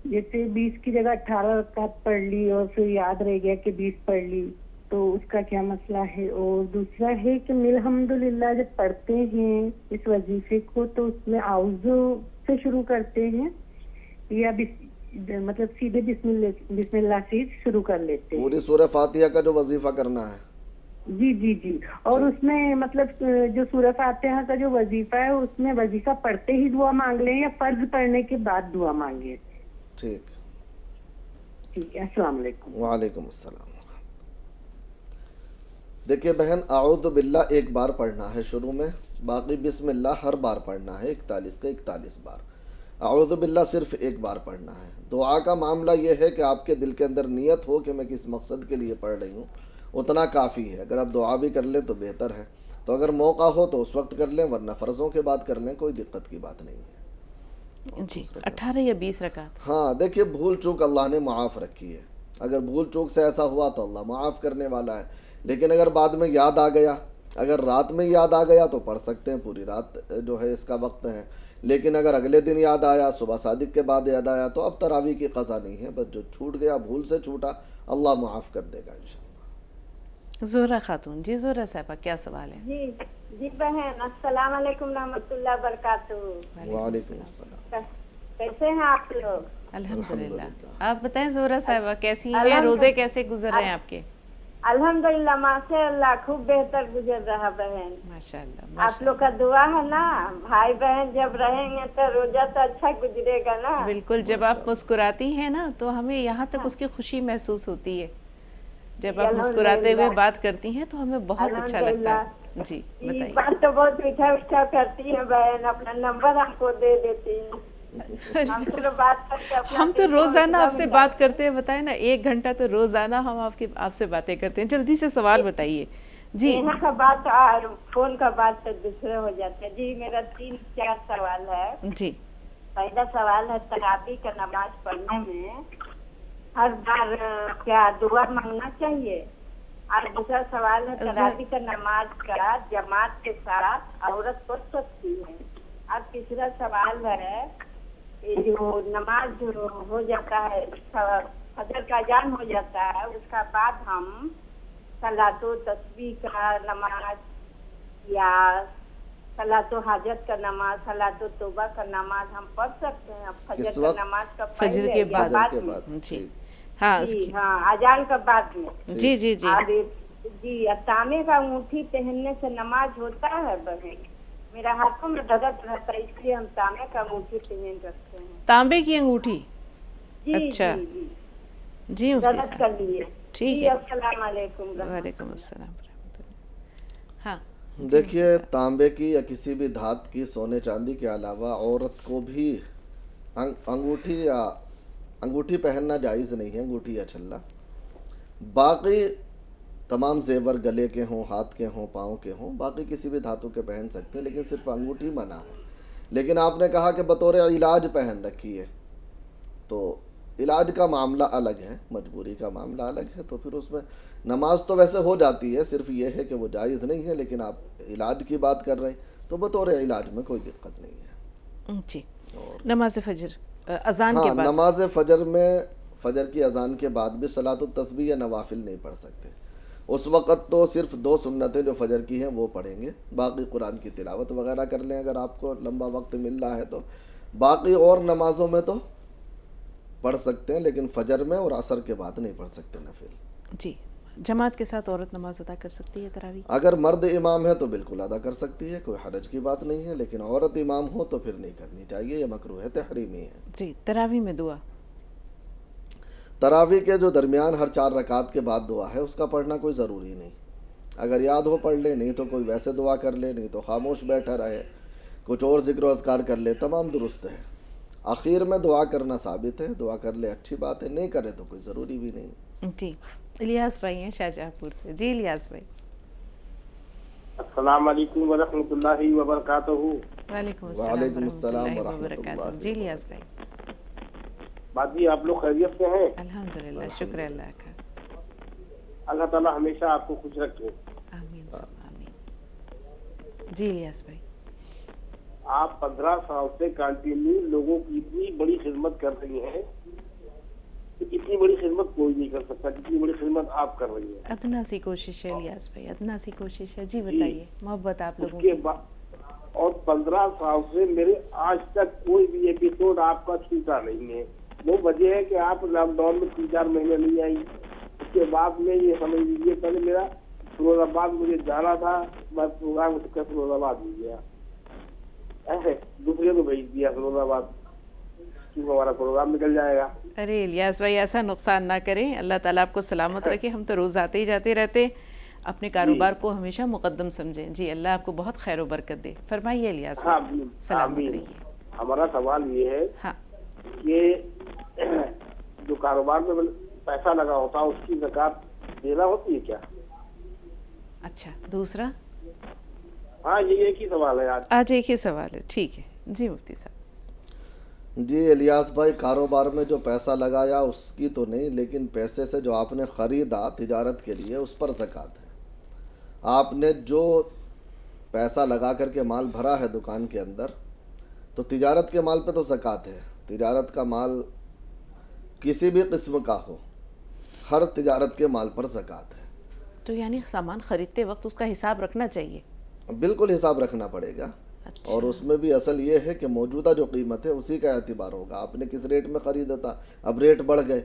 [SPEAKER 7] جیسے 20 کی جگہ 18 رکعت پڑھ لی اور پھر یاد رہ گیا کہ 20 پڑھ لی, تو اس کا کیا مسئلہ ہے؟ اور دوسرا ہے کہ الحمدللہ جب پڑھتے ہیں اس وظیفے کو تو اس میں اعوذ سے شروع کرتے ہیں یا مطلب سیدھے بسم اللہ سے شروع کر لیتے ہیں؟
[SPEAKER 1] پوری سورہ فاتحہ کا جو وظیفہ کرنا ہے.
[SPEAKER 7] جی جی جی. اور اس میں مطلب جو سورہ فاتحہ کا جو وظیفہ ہے اس میں وظیفہ پڑھتے ہی دعا مانگ لیں یا فرض پڑھنے کے بعد دعا مانگے؟
[SPEAKER 1] ٹھیک
[SPEAKER 7] ٹھیک ہے. السلام علیکم.
[SPEAKER 1] وعلیکم السلام. دیکھیے بہن, اعوذ باللہ ایک بار پڑھنا ہے شروع میں, باقی بسم اللہ ہر بار پڑھنا ہے, 41 کا 41 بار. اعوذ باللہ صرف ایک بار پڑھنا ہے. دعا کا معاملہ یہ ہے کہ آپ کے دل کے اندر نیت ہو کہ میں کس مقصد کے لیے پڑھ رہی ہوں, اتنا کافی ہے. اگر آپ دعا بھی کر لیں تو بہتر ہے, تو اگر موقع ہو تو اس وقت کر لیں, ورنہ فرضوں کے بعد کر لیں, کوئی دقت کی بات نہیں ہے.
[SPEAKER 2] جی, 18 یا 20 رکعت.
[SPEAKER 1] ہاں دیکھیے, بھول چوک اللہ نے معاف رکھی ہے. اگر بھول چوک سے ایسا ہوا تو اللہ معاف کرنے والا ہے. لیکن اگر بعد میں یاد آ گیا, اگر رات میں یاد آ گیا تو پڑھ سکتے ہیں, پوری رات جو ہے اس کا وقت ہے. لیکن اگر اگلے دن یاد آیا, صبح صادق کے بعد یاد آیا, تو اب تراویح کی قضا نہیں ہے, بس جو چھوٹ گیا بھول سے چھوٹا اللہ معاف کر دے گا انشاءاللہ.
[SPEAKER 2] زہرہ خاتون. جی زہرہ صاحبہ کیا سوال ہے؟
[SPEAKER 10] جی جی بہن, السلام علیکم رحمۃ اللہ وبرکاتہ.
[SPEAKER 1] وعلیکم السلام.
[SPEAKER 10] کیسے ہیں آپ لوگ؟
[SPEAKER 2] الحمدللہ. آپ بتائیں زہرہ صاحبہ کیسی ہیں, روزے کیسے گزر رہے ہیں آپ کے؟
[SPEAKER 10] الحمدللہ ماشاء اللہ خوب بہتر گزر رہا بہن.
[SPEAKER 2] ماشاءاللہ.
[SPEAKER 10] آپ لوگ کا دعا ہے نا, بھائی بہن جب رہیں گے تو روزہ تو اچھا گزرے گا نا.
[SPEAKER 2] بالکل, جب آپ مسکراتی ہیں نا تو ہمیں یہاں تک اس کی خوشی محسوس ہوتی ہے. جب آپ مسکراتے ہوئے بات کرتی ہیں تو ہمیں بہت اچھا لگتا ہے. جی بتائیے.
[SPEAKER 10] بات تو بہت میٹھا میٹھا کرتی ہے بہن, اپنا نمبر ہم کو دے دیتی ہیں.
[SPEAKER 2] ہم تو روزانہ آپ سے بات کرتے ہیں, بتائیں نا, 1 گھنٹہ تو روزانہ ہم آپ سے باتیں کرتے ہیں. جلدی سے سوال بتائیے. جی
[SPEAKER 10] یہاں کا بات اور فون کا بات تو دوسرے ہو جاتے ہیں. جی میرا 3-4 سوال ہے.
[SPEAKER 2] جی.
[SPEAKER 10] پہلا سوال ہے, تراویح کا نماز پڑھنے میں ہر بار کیا دعا مانگنا چاہیے؟ اور دوسرا سوال ہے, تراویح کا نماز کا جماعت کے ساتھ عورت پڑھ سکتی ہے؟ اور تیسرا سوال ہے, جو نماز جو ہو جاتا ہے, فجر کا اذان ہو جاتا ہے, اس کا بعد ہم صلاۃ و تسبیح کا نماز یا صلاۃ و حاجت کا نماز, صلاۃ و توبہ کا نماز ہم پڑھ سکتے ہیں فجر کا نماز کا
[SPEAKER 2] فجر کے بعد؟ جی ہاں
[SPEAKER 10] ہاں, اذان کا بعد میں.
[SPEAKER 2] جی جی جی.
[SPEAKER 10] جی, تانبے کا انگوٹھی پہننے سے نماز ہوتا ہے بہن؟ میرا ہاتھوں میں درد رہتا ہے, اس لیے ہم تانبے کا انگوٹھی پہن رکھتے ہیں.
[SPEAKER 2] تانبے کی انگوٹھی؟
[SPEAKER 10] جی.
[SPEAKER 2] اچھا جی مفتی صاحب,
[SPEAKER 10] کر لیے.
[SPEAKER 2] ٹھیک ہے.
[SPEAKER 10] السلام علیکم.
[SPEAKER 2] وعلیکم السلام. ہاں
[SPEAKER 1] دیکھیے تانبے کی یا کسی بھی دھات کی سونے چاندی کے علاوہ عورت کو بھی انگوٹھی پہننا جائز نہیں ہے، انگوٹھی یا چھلا. باقی تمام زیور گلے کے ہوں، ہاتھ کے ہوں، پاؤں کے ہوں، باقی کسی بھی دھاتوں کے پہن سکتے ہیں، لیکن صرف انگوٹھی منع ہے. لیکن آپ نے کہا کہ بطور علاج پہن رکھی ہے، تو علاج کا معاملہ الگ ہے، مجبوری کا معاملہ الگ ہے، تو پھر اس میں نماز تو ویسے ہو جاتی ہے، صرف یہ ہے کہ وہ جائز نہیں ہے. لیکن آپ علاج کی بات کر رہے ہیں تو بطور علاج میں کوئی دقت نہیں ہے.
[SPEAKER 2] جی. نماز فجر اذان کے
[SPEAKER 1] ہاں،
[SPEAKER 2] بعد
[SPEAKER 1] نماز فجر میں فجر کی اذان کے بعد بھی صلاۃ التسبیح یا نوافل نہیں پڑھ سکتے. اس وقت تو صرف 2 سنتیں جو فجر کی ہیں وہ پڑھیں گے، باقی قرآن کی تلاوت وغیرہ کر لیں اگر آپ کو لمبا وقت مل رہا ہے تو. باقی اور نمازوں میں تو پڑھ سکتے ہیں، لیکن فجر میں اور عصر کے بعد نہیں پڑھ سکتے نفل.
[SPEAKER 2] جی. جماعت کے ساتھ عورت نماز ادا کر سکتی ہے تراویح؟
[SPEAKER 1] اگر مرد امام ہے تو بالکل ادا کر سکتی ہے، کوئی حرج کی بات نہیں ہے، لیکن عورت امام ہو تو پھر نہیں کرنی چاہیے، یہ مکروہ ہے، تحریمی ہے.
[SPEAKER 2] جی. تراویح میں دعا؟
[SPEAKER 1] تراویح کے جو درمیان ہر 4 رکعت کے بعد دعا ہے اس کا پڑھنا کوئی ضروری نہیں. اگر یاد ہو پڑھ لے، نہیں تو کوئی ویسے دعا کر لے، نہیں تو خاموش بیٹھا رہے، کچھ اور ذکر و اذکار کر لے، تمام درست ہے. آخر میں دعا کرنا ثابت ہے، دعا کر لے اچھی بات ہے، نہیں کرے تو کوئی ضروری بھی نہیں.
[SPEAKER 2] جی. الیاس بھائی ہیں شاہجہاں پور سے. جی الیاس بھائی.
[SPEAKER 11] السلام علیکم ورحمۃ اللہ وبرکاتہ.
[SPEAKER 2] وعلیکم
[SPEAKER 1] وعلیکم
[SPEAKER 2] السلام
[SPEAKER 1] السلام
[SPEAKER 2] ورحمۃ اللہ وبرکاتہ. جی الیاس بھائی.
[SPEAKER 11] بات جی آپ لوگ خیریت سے ہیں؟
[SPEAKER 2] الحمدللہ، شکر اللہ کا.
[SPEAKER 11] اللہ تعالیٰ ہمیشہ آپ کو خوش رکھے.
[SPEAKER 2] آمین ثم آمین. جی الیاس بھائی.
[SPEAKER 11] آپ 15 سال سے کنٹینیو لوگوں کی اتنی بڑی خدمت کر رہی ہیں، اتنی بڑی خدمت کوئی نہیں کر سکتا جتنی بڑی خدمت آپ کر رہی ہیں.
[SPEAKER 2] ادنا سی کوشش ہے الیاس بھائی، ادنا سی کوشش ہے. جی بتائیے. محبت آپ لوگوں
[SPEAKER 11] اس کے
[SPEAKER 2] کی.
[SPEAKER 11] اور 15 سال سے میرے آج تک کوئی بھی ایپیسوڈ آپ کا چھوٹا نہیں ہے. وہ وجہ ہے کہ آپ لاک ڈاؤن میں 3-4 مہینے نہیں آئی. اس کے بعد میں یہ سمجھ لیجیے پہلے میرا فیروز آباد مجھے جانا تھا، میں پروگرام فیروز آباد ہو گیا، ایسے دوسرے کو بھیج دیا فیروز آباد کیونکہ ہمارا پروگرام نکل جائے گا.
[SPEAKER 2] ارے الیاس بھائی ایسا نقصان نہ کریں، اللہ تعالیٰ آپ کو سلامت رکھے. ہم تو روز آتے ہی جاتے رہتے، اپنے کاروبار کو ہمیشہ مقدم سمجھیں. جی اللہ آپ کو بہت خیر و برکت دے. فرمائیے الیاس بھائی. سلامت رہیے.
[SPEAKER 11] ہمارا سوال یہ ہے
[SPEAKER 2] ہاں
[SPEAKER 11] کہ جو کاروبار میں پیسہ لگا ہوتا ہے اس کی زکوٰۃ دینا ہوتی ہے کیا؟
[SPEAKER 2] اچھا. دوسرا؟
[SPEAKER 11] ہاں یہ ایک ہی سوال ہے
[SPEAKER 2] آج ایک ہی سوال ہے. ٹھیک ہے. جی مفتی صاحب.
[SPEAKER 1] جی الیاس بھائی، کاروبار میں جو پیسہ لگایا اس کی تو نہیں، لیکن پیسے سے جو آپ نے خریدا تجارت کے لیے اس پر زکوٰۃ ہے. آپ نے جو پیسہ لگا کر کے مال بھرا ہے دکان کے اندر، تو تجارت کے مال پہ تو زکوٰۃ ہے. تجارت کا مال کسی بھی قسم کا ہو، ہر تجارت کے مال پر زکوٰۃ ہے.
[SPEAKER 2] تو یعنی سامان خریدتے وقت اس کا حساب رکھنا چاہیے؟
[SPEAKER 1] بالکل حساب رکھنا پڑے گا. اور اس میں بھی اصل یہ ہے کہ موجودہ جو قیمت ہے اسی کا اعتبار ہوگا. آپ نے کس ریٹ میں خریدا تھا، اب ریٹ بڑھ گئے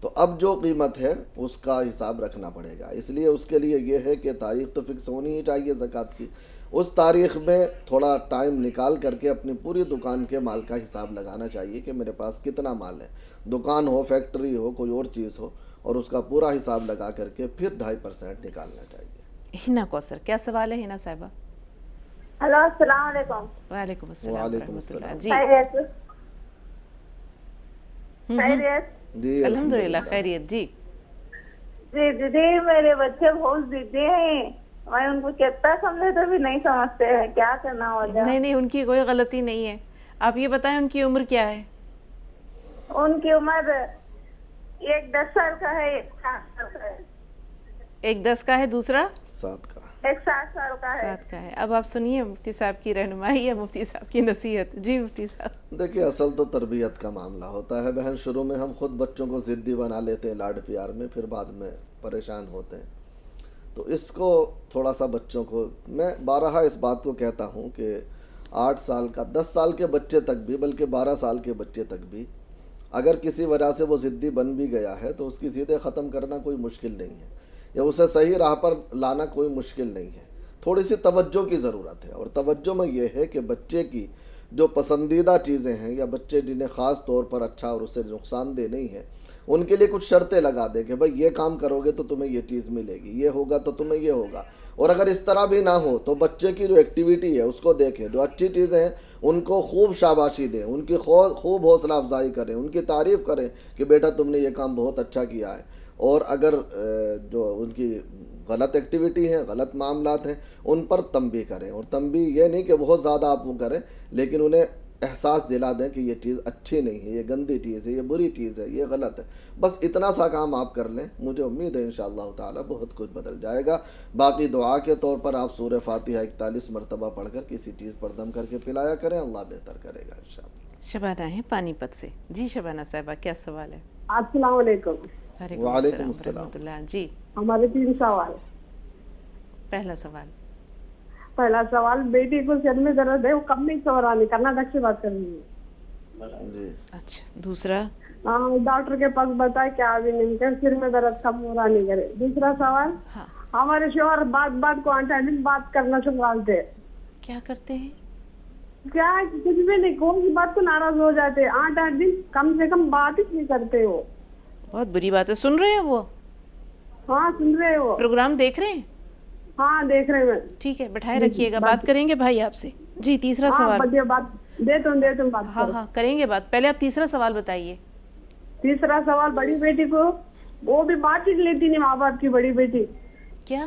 [SPEAKER 1] تو اب جو قیمت ہے اس کا حساب رکھنا پڑے گا. اس لیے اس کے لیے یہ ہے کہ تاریخ تو فکس ہونی ہی چاہیے زکوٰۃ کی. اس تاریخ میں تھوڑا ٹائم نکال کر کے اپنی پوری دکان کے مال کا حساب لگانا چاہیے کہ میرے پاس کتنا مال ہے. دکان ہو، فیکٹری ہو، کوئی اور چیز ہو، اور اس کا پورا حساب لگا کر کے پھر 2.5% نکالنا چاہیے.
[SPEAKER 2] ہنا کوثر، کیا سوال ہے ہنا صاحبہ؟
[SPEAKER 5] ہلو السلام علیکم.
[SPEAKER 2] وعلیکم السلام
[SPEAKER 1] وعلیکم
[SPEAKER 2] ورحمۃ اللہ.
[SPEAKER 1] السلام.
[SPEAKER 2] جی
[SPEAKER 5] خیریت؟
[SPEAKER 1] جی
[SPEAKER 2] الحمدللہ خیریت. جی
[SPEAKER 5] جی دیدی میرے بچے بہت ضدی ہیں، میں ان کو کتنا سمجھے تو بھی نہیں سمجھتے ہیں، کیا کرنا ہو جائے؟
[SPEAKER 2] نہیں ان کی کوئی غلطی نہیں ہے. آپ یہ بتائیں ان کی عمر کیا ہے؟
[SPEAKER 5] ان کی عمر ایک 10 سال کا ہے، ایک 7 سال کا ہے.
[SPEAKER 2] ایک 10 کا ہے، دوسرا
[SPEAKER 1] 7 کا.
[SPEAKER 5] ایک 7 سال کا ہے.
[SPEAKER 2] 7 کا ہے. اب آپ سنیے مفتی صاحب کی رہنمائی یا مفتی صاحب کی نصیحت. جی مفتی صاحب.
[SPEAKER 1] دیکھیے اصل تو تربیت کا معاملہ ہوتا ہے بہن. شروع میں ہم خود بچوں کو ضدی بنا لیتے ہیں لاڈ پیار میں، پھر بعد میں پریشان ہوتے ہیں. تو اس کو تھوڑا سا بچوں کو میں بارہا اس بات کو کہتا ہوں کہ 8 سال کا 10 سال کے بچے تک بھی، بلکہ 12 سال کے بچے تک بھی اگر کسی وجہ سے وہ ضدی بن بھی گیا ہے تو اس کی ضدیں ختم کرنا کوئی مشکل نہیں ہے، یا اسے صحیح راہ پر لانا کوئی مشکل نہیں ہے. تھوڑی سی توجہ کی ضرورت ہے، اور توجہ میں یہ ہے کہ بچے کی جو پسندیدہ چیزیں ہیں یا بچے جنہیں خاص طور پر اچھا اور اسے نقصان دہ نہیں ہے ان کے لیے کچھ شرطیں لگا دیں کہ بھائی یہ کام کرو گے تو تمہیں یہ چیز ملے گی، یہ ہوگا تو تمہیں یہ ہوگا. اور اگر اس طرح بھی نہ ہو تو بچے کی جو ایکٹیویٹی ہے اس کو دیکھیں، جو اچھی چیزیں ہیں ان کو خوب شاباشی دیں، ان کی خوب حوصلہ افزائی کریں، ان کی تعریف کریں کہ بیٹا تم نے یہ کام بہت اچھا کیا ہے. اور اگر جو ان کی غلط ایکٹیویٹی ہیں، غلط معاملات ہیں، ان پر تنبیہ کریں. اور تنبیہ یہ نہیں کہ بہت زیادہ آپ وہ کریں، لیکن انہیں احساس دلا دیں کہ یہ چیز اچھی نہیں ہے، یہ گندی چیز ہے، یہ بری چیز ہے، یہ غلط ہے. بس اتنا سا کام آپ کر لیں، مجھے امید ہے انشاءاللہ تعالی بہت کچھ بدل جائے گا. باقی دعا کے طور پر آپ سورہ فاتحہ 41 مرتبہ پڑھ کر کسی چیز پر دم کر کے پلایا کریں، اللہ بہتر کرے گا انشاءاللہ.
[SPEAKER 2] شبانہ ہے پانی پت سے. جی شبانہ صاحبہ کیا سوال ہے؟
[SPEAKER 12] السلام علیکم.
[SPEAKER 1] وعلیکم السلام
[SPEAKER 2] ورحمۃ اللہ. جی
[SPEAKER 12] ہمارے 3 سوال. پہلا سوال بیٹی کو سر میں درد ہے، وہ کب نہیں سورانی، کرناٹک سے بات کر رہی ہے.
[SPEAKER 2] اچھا. دوسرا
[SPEAKER 12] ڈاکٹر کے پاس بتائے کہ ابھی نہیں کر، سر میں درد کم ہو رہا نہیں کرے. دوسرا سوال، ہمارے شوہر بات کو 8 دن بات کرنا سنبھالتے.
[SPEAKER 2] کیا کرتے ہیں؟
[SPEAKER 12] کیا کچھ بھی نہیں، کون سی بات کو ناراض ہو جاتے. 8 دن کم سے کم بات ہی نہیں کرتے. وہ
[SPEAKER 2] بہت بری بات ہے. سن رہے ہیں وہ؟
[SPEAKER 12] ہاں سن رہے ہیں. وہ
[SPEAKER 2] پروگرام دیکھ رہے ہیں؟
[SPEAKER 12] ہاں دیکھ رہے ہیں.
[SPEAKER 2] ٹھیک ہے بٹھائے رکھیے گا، بات کریں گے بھائی آپ سے. جی تیسرا سوال.
[SPEAKER 12] ہاں
[SPEAKER 2] ہاں کریں گے بات. پہلے آپ تیسرا سوال بتائیے.
[SPEAKER 12] تیسرا سوال، بڑی بیٹی کو وہ بھی بات ہی لیتی نہیں، ماں باپ کی. بڑی بیٹی
[SPEAKER 2] کیا؟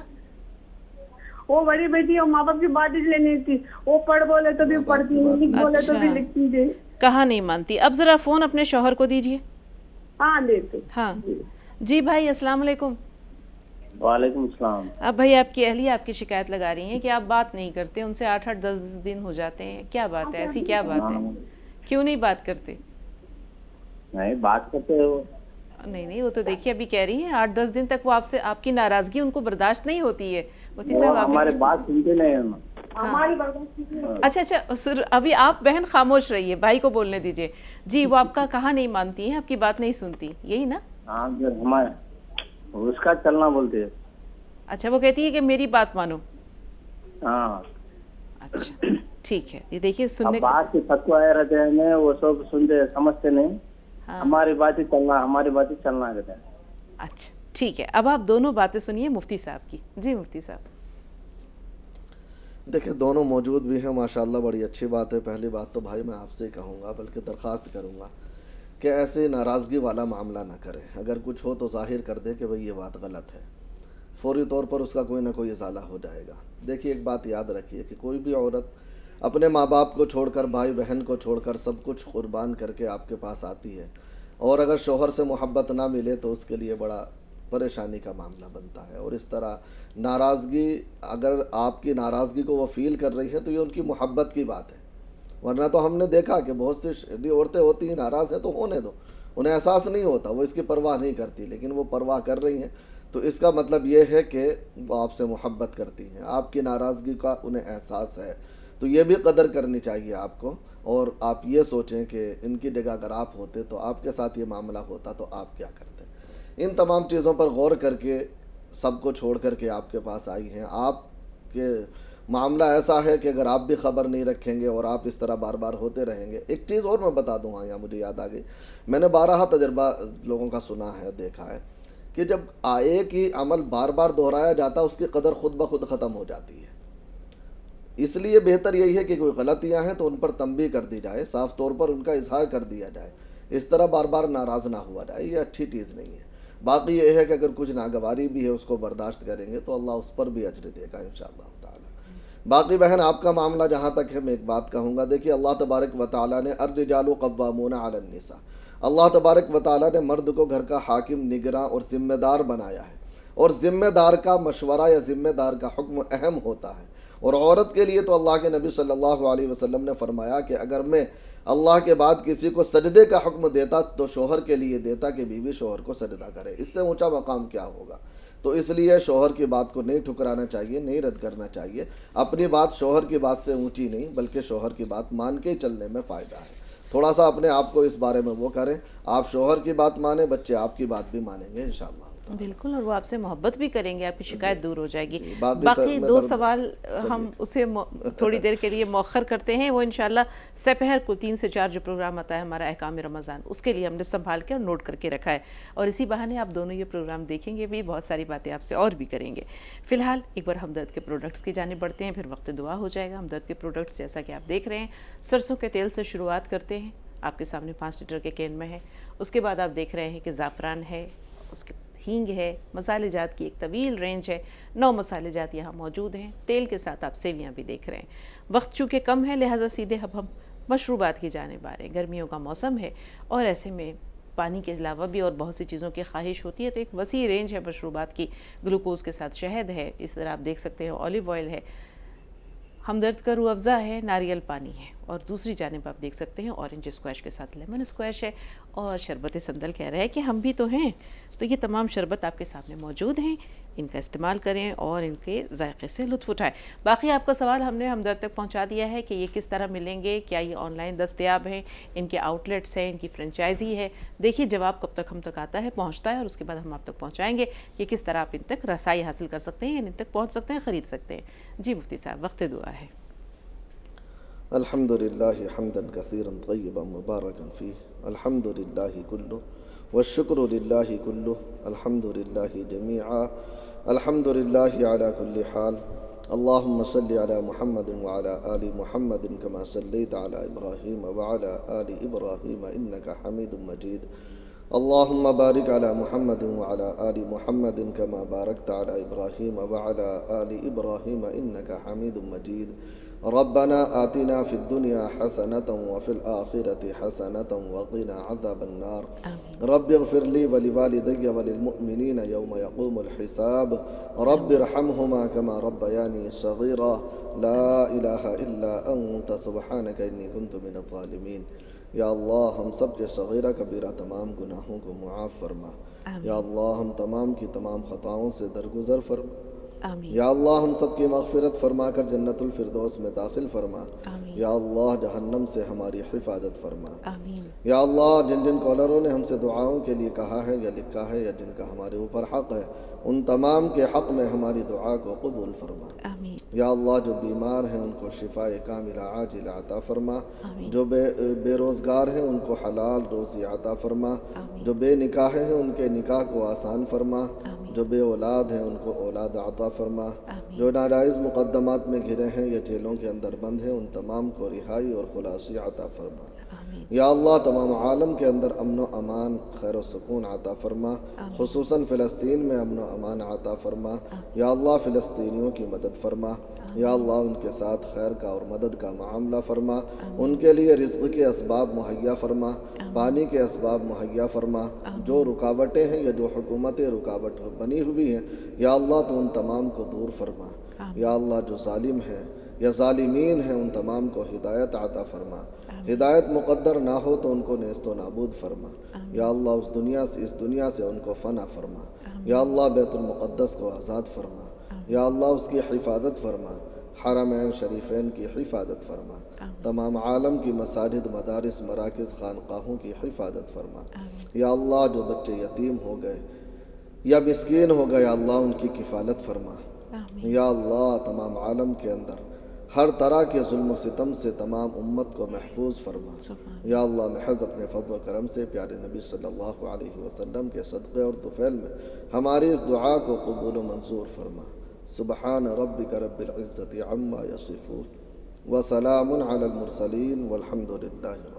[SPEAKER 12] وہ بڑی بیٹی اور ماں باپ کی بات ہی لینی تھی. وہ پڑھ بولے تو بھی پڑھتی نہیں، لکھ بولے تو بھی لکھتی تھی.
[SPEAKER 2] کہاں نہیں مانتی. اب ذرا فون اپنے شوہر کو دیجیے.
[SPEAKER 12] ہاں دیتے.
[SPEAKER 2] ہاں جی بھائی السلام علیکم.
[SPEAKER 13] وعلیکم السلام.
[SPEAKER 2] اب بھائی آپ کی اہلیہ آپ کی شکایت لگا رہی ہیں کہ آپ بات نہیں کرتے، ان سے 8-8 10 دن ہو جاتے ہیں. کیا بات ہے ایسی؟ کیا بات ہے؟ کیوں نہیں بات کرتے؟
[SPEAKER 13] نہیں بات کرتے ہو.
[SPEAKER 2] نہیں وہ تو دیکھیے ابھی کہہ رہی ہیں 8-10 دن تک وہ آپ سے، آپ کی ناراضگی ان کو برداشت نہیں ہوتی ہے.
[SPEAKER 13] ہمارے بات سنتے نہیں.
[SPEAKER 2] اچھا ابھی آپ بہن خاموش رہیے، بھائی کو بولنے دیجیے. جی وہ آپ کا کہاں نہیں مانتی ہیں، آپ کی بات نہیں سنتی، یہی نا؟
[SPEAKER 13] ہاں ہمارے اس کا چلنا بولتے ہیں.
[SPEAKER 2] اچھا وہ کہتی ہے کہ میری بات مانو.
[SPEAKER 13] ہاں
[SPEAKER 2] اچھا ٹھیک ہے. یہ دیکھیے سننے
[SPEAKER 13] بات سے فتوی آئے رہتے ہیں، وہ سب سنتے سمجھتے نہیں. ہماری بات ہی چلنا کہتے ہیں.
[SPEAKER 2] اچھا ٹھیک ہے. اب آپ دونوں باتیں سنیے مفتی صاحب کی. جی مفتی صاحب.
[SPEAKER 1] دیکھیں دونوں موجود بھی ہیں ماشاءاللہ، بڑی اچھی بات ہے. پہلی بات تو بھائی میں آپ سے کہوں گا، بلکہ درخواست کروں گا کہ ایسے ناراضگی والا معاملہ نہ کریں. اگر کچھ ہو تو ظاہر کر دیں کہ بھئی یہ بات غلط ہے، فوری طور پر اس کا کوئی نہ کوئی ازالہ ہو جائے گا. دیکھیے ایک بات یاد رکھیے کہ کوئی بھی عورت اپنے ماں باپ کو چھوڑ کر، بھائی بہن کو چھوڑ کر، سب کچھ قربان کر کے آپ کے پاس آتی ہے، اور اگر شوہر سے محبت نہ ملے تو اس کے لیے بڑا پریشانی کا معاملہ بنتا ہے. اور اس طرح ناراضگی، اگر آپ کی ناراضگی کو وہ فیل کر رہی ہے تو یہ ان کی محبت کی بات ہے. ورنہ تو ہم نے دیکھا کہ بہت سی عورتیں ہوتی ہیں ناراض ہیں تو ہونے دو، انہیں احساس نہیں ہوتا، وہ اس کی پرواہ نہیں کرتی. لیکن وہ پرواہ کر رہی ہیں تو اس کا مطلب یہ ہے کہ وہ آپ سے محبت کرتی ہیں، آپ کی ناراضگی کا انہیں احساس ہے. تو یہ بھی قدر کرنی چاہیے آپ کو. اور آپ یہ سوچیں کہ ان کی جگہ اگر آپ ہوتے تو آپ کے ساتھ یہ معاملہ ہوتا تو آپ کیا کرتے. ان تمام چیزوں پر غور کر کے سب کو چھوڑ کر کے آپ کے پاس آئی ہیں. آپ کے معاملہ ایسا ہے کہ اگر آپ بھی خبر نہیں رکھیں گے اور آپ اس طرح بار بار ہوتے رہیں گے. ایک چیز اور میں بتا دوں، ہاں یہاں مجھے یاد آ گئی، میں نے 12 تجربہ لوگوں کا سنا ہے، دیکھا ہے کہ جب ایک ہی عمل بار بار دہرایا جاتا اس کی قدر خود بخود ختم ہو جاتی ہے. اس لیے بہتر یہی ہے کہ کوئی غلطیاں ہیں تو ان پر تنبیہ کر دی جائے، صاف طور پر ان کا اظہار کر دیا جائے. اس طرح بار بار ناراض نہ ہوا جائے، یہ اچھی چیز نہیں ہے. باقی یہ ہے کہ اگر کچھ ناگواری بھی ہے اس کو برداشت کریں گے تو اللہ اس پر بھی اجر دے گا انشاءاللہ تعالی. باقی بہن آپ کا معاملہ جہاں تک ہے، میں ایک بات کہوں گا. دیکھیے اللہ تبارک و تعالیٰ نے الرجال قوامون علی النساء، اللہ تبارک و تعالیٰ نے مرد کو گھر کا حاکم، نگراں اور ذمہ دار بنایا ہے. اور ذمہ دار کا مشورہ یا ذمہ دار کا حکم اہم ہوتا ہے. اور عورت کے لیے تو اللہ کے نبی صلی اللہ علیہ وسلم نے فرمایا کہ اگر میں اللہ کے بعد کسی کو سجدے کا حکم دیتا تو شوہر کے لیے دیتا کہ بیوی شوہر کو سجدہ کرے. اس سے اونچا مقام کیا ہوگا؟ تو اس لیے شوہر کی بات کو نہیں ٹھکرانا چاہیے، نہیں رد کرنا چاہیے. اپنی بات شوہر کی بات سے اونچی نہیں، بلکہ شوہر کی بات مان کے چلنے میں فائدہ ہے. تھوڑا سا اپنے آپ کو اس بارے میں وہ کریں. آپ شوہر کی بات مانیں، بچے آپ کی بات بھی مانیں گے انشاءاللہ. تعالیٰ.
[SPEAKER 2] بالکل, اور وہ آپ سے محبت بھی کریں گے, آپ کی شکایت دور ہو جائے گی.
[SPEAKER 1] باقی
[SPEAKER 2] دو سوال ہم اسے تھوڑی دیر کے لیے مؤخر کرتے ہیں, وہ انشاءاللہ سپہر کو 3 سے 4 جو پروگرام آتا ہے ہمارا احکام رمضان, اس کے لیے ہم نے سنبھال کے اور نوٹ کر کے رکھا ہے, اور اسی بہانے آپ دونوں یہ پروگرام دیکھیں گے بھی, بہت ساری باتیں آپ سے اور بھی کریں گے. فی الحال ایک بار ہمدرد کے پروڈکٹس کی جانب بڑھتے ہیں, پھر وقت دعا ہو جائے گا. ہمدرد کے پروڈکٹس جیسا کہ آپ دیکھ رہے ہیں سرسوں کے تیل سے شروعات کرتے ہیں, آپ کے سامنے 5 لیٹر کے کین میں ہے. اس کے بعد آپ دیکھ رہے ہیں کہ زعفران ہے, اس کے بعد ہینگ ہے, مسالے جات کی ایک طویل رینج ہے, 9 مسالے جات یہاں موجود ہیں. تیل کے ساتھ آپ سیویاں بھی دیکھ رہے ہیں. وقت چونکہ کم ہے لہٰذا سیدھے اب ہم مشروبات کی جانب آ رہے ہیں. گرمیوں کا موسم ہے اور ایسے میں پانی کے علاوہ بھی اور بہت سی چیزوں کی خواہش ہوتی ہے, تو ایک وسیع رینج ہے مشروبات کی. گلوکوز کے ساتھ شہد ہے, اس طرح آپ دیکھ سکتے ہیں اولیو آئل ہے, ہمدرد کا روح افزا ہے, ناریل پانی ہے, اور دوسری جانب آپ دیکھ سکتے ہیں اورنج اسکواش کے ساتھ لیمن اسکواش ہے, اور شربت سندل کہہ رہے ہیں کہ ہم بھی تو ہیں. تو یہ تمام شربت آپ کے سامنے موجود ہیں, ان کا استعمال کریں اور ان کے ذائقے سے لطف اٹھائیں. باقی آپ کا سوال ہم نے ہمدرد تک پہنچا دیا ہے کہ یہ کس طرح ملیں گے, کیا یہ آن لائن دستیاب ہیں, ان کے آؤٹ لیٹس ہیں, ان کی فرنچائزی ہے. دیکھیے جواب کب تک ہم تک آتا ہے, پہنچتا ہے, اور اس کے بعد ہم آپ تک پہنچائیں گے کہ کس طرح آپ ان تک رسائی حاصل کر سکتے ہیں, ان تک پہنچ سکتے ہیں, خرید سکتے ہیں. جی مفتی صاحب, وقت دعا ہے.
[SPEAKER 1] الحمد لله حمدا كثيرا طيبا مباركا فيه, الحمد لله كله والشكر لله كله, الحمد لله جميعا, الحمد لله على كل حال. اللهم صل على محمد وعلى آل محمد كما صليت على إبراهيم وعلى آل إبراهيم إنك حميد مجيد. اللهم بارك على محمد وعلى آل محمد كما باركت على إبراهيم وعلى آل إبراهيم إنك حميد مجيد. ربنا آتنا في الدنيا حسنة وفي الآخرة حسنة وقنا عذاب النار. رب اغفر لي ولوالدي وللمؤمنين يوم يقوم الحساب. رب ارحمهما كما ربياني صغيرا. لا إله إلا أنت سبحانك إني كنت من الظالمين. یا اللہ ہم سب کے صغیرہ کبیرہ تمام گناہوں کو معاف فرما. یا اللہ ہم تمام کی تمام خطاؤں سے درگزر فرما. یا اللہ ہم سب کی مغفرت فرما کر جنت الفردوس میں داخل فرما. یا اللہ جہنم سے ہماری حفاظت فرما. یا اللہ جن جن کالروں نے ہم سے دعاؤں کے لیے کہا ہے یا لکھا ہے یا جن کا ہمارے اوپر حق ہے, ان تمام کے حق میں ہماری دعا کو قبول فرما. یا اللہ جو بیمار ہیں ان کو شفاء کاملہ عاجلہ عطا فرما. جو بے روزگار ہیں ان کو حلال روزی عطا فرما. جو بے نکاح ہیں ان کے نکاح کو آسان فرما. جو بے اولاد ہیں ان کو اولاد عطا فرما. جو ناجائز مقدمات میں گھرے ہیں یا جیلوں کے اندر بند ہیں ان تمام کو رہائی اور خلاصی عطا فرما. یا اللہ تمام عالم کے اندر امن و امان, خیر و سکون عطا فرما. خصوصاً فلسطین میں امن و امان عطا فرما. یا اللہ فلسطینیوں کی مدد فرما. یا اللہ ان کے ساتھ خیر کا اور مدد کا معاملہ فرما. ان کے لیے رزق کے اسباب مہیا فرما, پانی کے اسباب مہیا فرما. جو رکاوٹیں ہیں یا جو حکومتیں رکاوٹ بنی ہوئی ہیں یا اللہ تو ان تمام کو دور فرما. یا اللہ جو ظالم ہیں یا ظالمین ہیں ان تمام کو ہدایت عطا فرما. ہدایت مقدر نہ ہو تو ان کو نیست و نابود فرما. یا اللہ اس دنیا سے ان کو فنا فرما. یا اللہ بیت المقدس کو آزاد فرما. یا اللہ اس کی حفاظت فرما. حرمین شریفین کی حفاظت فرما. تمام عالم کی مساجد, مدارس, مراکز, خانقاہوں کی حفاظت فرما. یا اللہ جو بچے یتیم ہو گئے یا مسکین ہو گئے یا اللہ ان کی کفالت فرما. یا اللہ تمام عالم کے اندر ہر طرح کے ظلم و ستم سے تمام امت کو محفوظ فرما. یا اللہ محض اپنے فضل و کرم سے پیارے نبی صلی اللہ علیہ وسلم کے صدقے اور طفیل میں ہماری اس دعا کو قبول و منظور فرما. سبحان ربک رب العزت عما یصفون وسلام علی المرسلین والحمد للہ رب.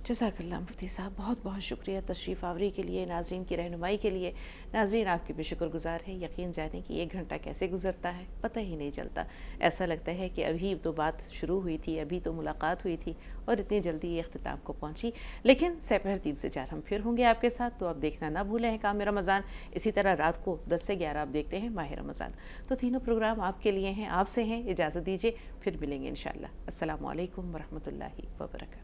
[SPEAKER 2] جزاک اللہ مفتی صاحب, بہت بہت شکریہ تشریف آوری کے لیے, ناظرین کی رہنمائی کے لیے. ناظرین آپ کے بھی شکر گزار ہیں. یقین جانے کہ 1 گھنٹہ کیسے گزرتا ہے پتہ ہی نہیں چلتا. ایسا لگتا ہے کہ ابھی تو بات شروع ہوئی تھی, ابھی تو ملاقات ہوئی تھی اور اتنی جلدی یہ اختتام کو پہنچی. لیکن سپہر 3 سے 4 ہم پھر ہوں گے آپ کے ساتھ, تو آپ دیکھنا نہ بھولیں احکام رمضان. اسی طرح رات کو 10 سے 11 آپ دیکھتے ہیں ماہ رمضان. تو تینوں پروگرام آپ کے لیے ہیں, آپ سے ہیں. اجازت دیجیے, پھر ملیں گے انشاءاللہ. السلام علیکم ورحمۃ اللہ وبرکاتہ.